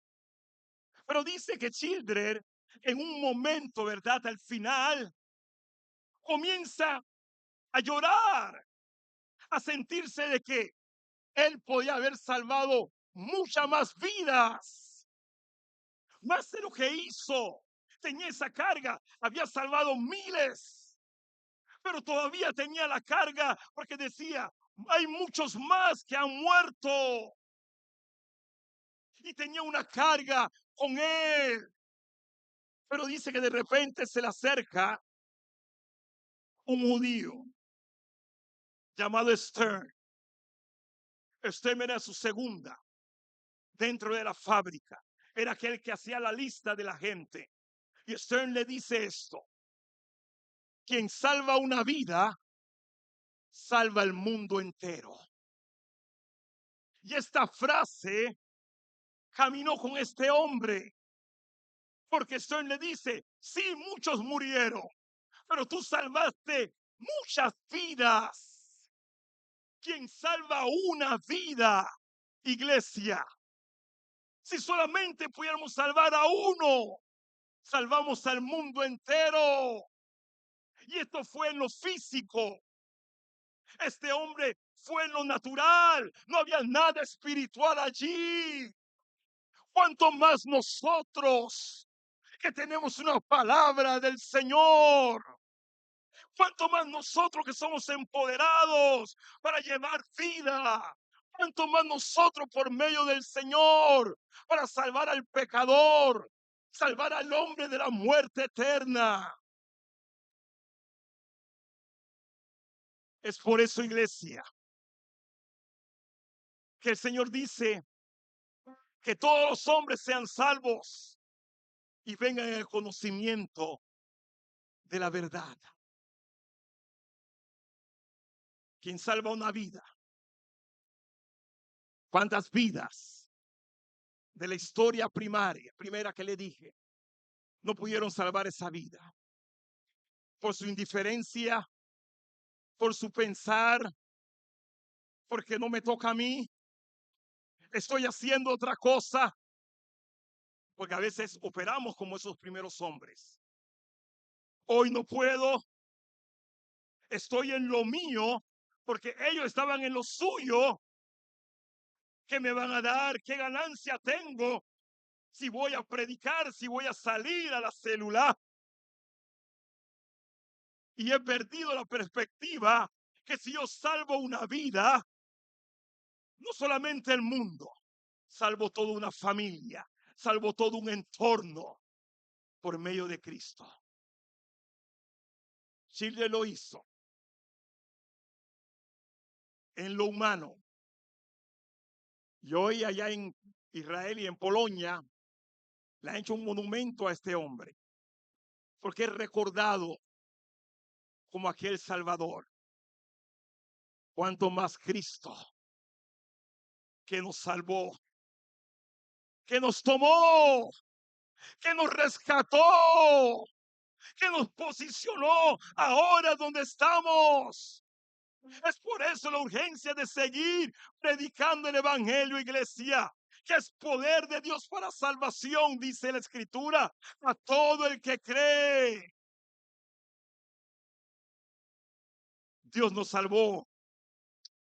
Pero dice que Children, en un momento, ¿verdad? Al final, comienza a llorar, a sentirse de que él podía haber salvado muchas más vidas, más de lo que hizo. Tenía esa carga, había salvado miles, pero todavía tenía la carga porque decía, hay muchos más que han muerto. Y tenía una carga con él. Pero dice que de repente se le acerca un judío llamado Stern. Stern era su segunda dentro de la fábrica. Era aquel que hacía la lista de la gente. Y Stern le dice esto: quien salva una vida, salva el mundo entero. Y esta frase caminó con este hombre, porque Stern le dice, sí, muchos murieron, pero tú salvaste muchas vidas. Quien salva una vida, iglesia, si solamente pudiéramos salvar a uno, salvamos al mundo entero. Y esto fue en lo físico. Este hombre fue en lo natural. No había nada espiritual allí. ¿Cuánto más nosotros que tenemos una palabra del Señor? ¿Cuánto más nosotros que somos empoderados para llevar vida? ¿Cuánto más nosotros por medio del Señor para salvar al pecador, salvar al hombre de la muerte eterna? Es por eso, iglesia, que el Señor dice que todos los hombres sean salvos y vengan en el conocimiento de la verdad. Quien salva una vida. ¿Cuántas vidas de la historia primera que le dije, no pudieron salvar esa vida? Por su indiferencia, por su pensar, porque no me toca a mí, estoy haciendo otra cosa, porque a veces operamos como esos primeros hombres. Hoy no puedo, estoy en lo mío, porque ellos estaban en lo suyo. ¿Qué me van a dar? ¿Qué ganancia tengo si voy a predicar, si voy a salir a la célula? Y he perdido la perspectiva que si yo salvo una vida, no solamente el mundo, salvo toda una familia, salvo todo un entorno por medio de Cristo. Chile lo hizo en lo humano. Y hoy allá en Israel y en Polonia le han hecho un monumento a este hombre, porque es recordado como aquel Salvador. Cuanto más Cristo, que nos salvó, que nos tomó, que nos rescató, que nos posicionó ahora donde estamos. Es por eso la urgencia de seguir predicando el evangelio, iglesia, que es poder de Dios para salvación, dice la Escritura, a todo el que cree. Dios nos salvó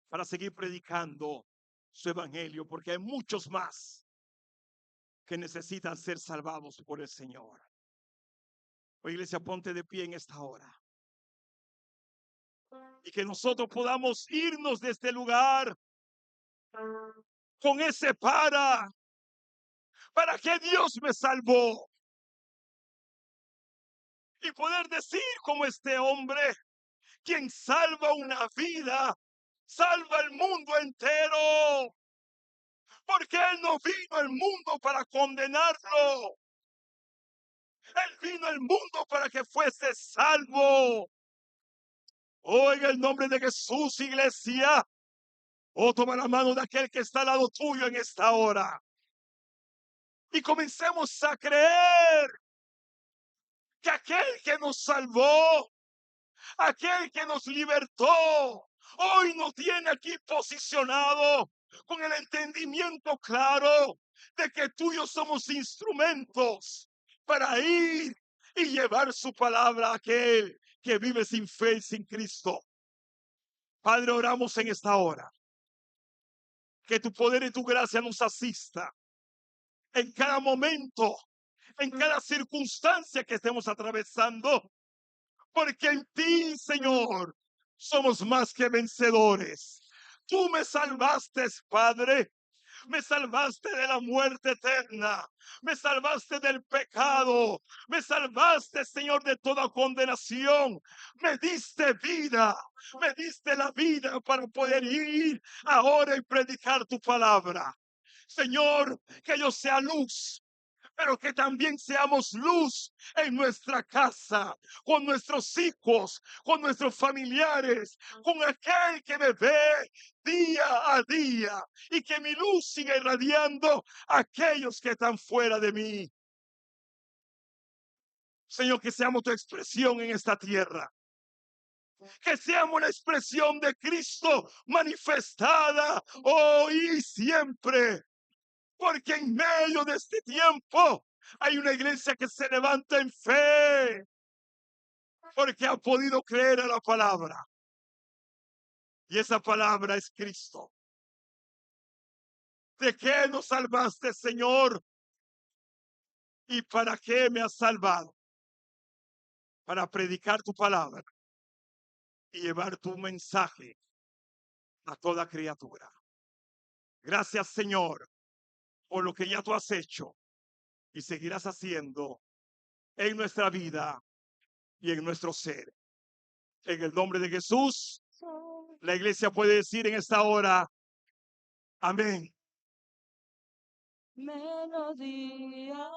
para seguir predicando su evangelio, porque hay muchos más que necesitan ser salvados por el Señor. Oh, iglesia, ponte de pie en esta hora. Y que nosotros podamos irnos de este lugar con ese para que Dios me salvó. Y poder decir como este hombre, quien salva una vida, salva el mundo entero. Porque Él no vino al mundo para condenarlo. Él vino al mundo para que fuese salvo. En el nombre de Jesús, iglesia. Toma la mano de aquel que está al lado tuyo en esta hora. Y comencemos a creer que aquel que nos salvó, aquel que nos libertó, hoy nos tiene aquí posicionado con el entendimiento claro de que tú y yo somos instrumentos para ir y llevar su palabra a aquel que vive sin fe y sin Cristo. Padre, oramos en esta hora. Que tu poder y tu gracia nos asista en cada momento, en cada circunstancia que estemos atravesando. Porque en ti, Señor, somos más que vencedores. Tú me salvaste, Padre. Me salvaste de la muerte eterna. Me salvaste del pecado. Me salvaste, Señor, de toda condenación. Me diste vida. Me diste la vida para poder ir ahora y predicar tu palabra. Señor, que yo sea luz, pero que también seamos luz en nuestra casa, con nuestros hijos, con nuestros familiares, con aquel que me ve día a día, y que mi luz siga irradiando a aquellos que están fuera de mí. Señor, que seamos tu expresión en esta tierra. Que seamos la expresión de Cristo manifestada hoy y siempre. Porque en medio de este tiempo hay una iglesia que se levanta en fe, porque ha podido creer a la palabra. Y esa palabra es Cristo. ¿De qué nos salvaste, Señor? ¿Y para qué me has salvado? Para predicar tu palabra y llevar tu mensaje a toda criatura. Gracias, Señor, por lo que ya tú has hecho y seguirás haciendo en nuestra vida y en nuestro ser. En el nombre de Jesús, la iglesia puede decir en esta hora, amén. Melodía.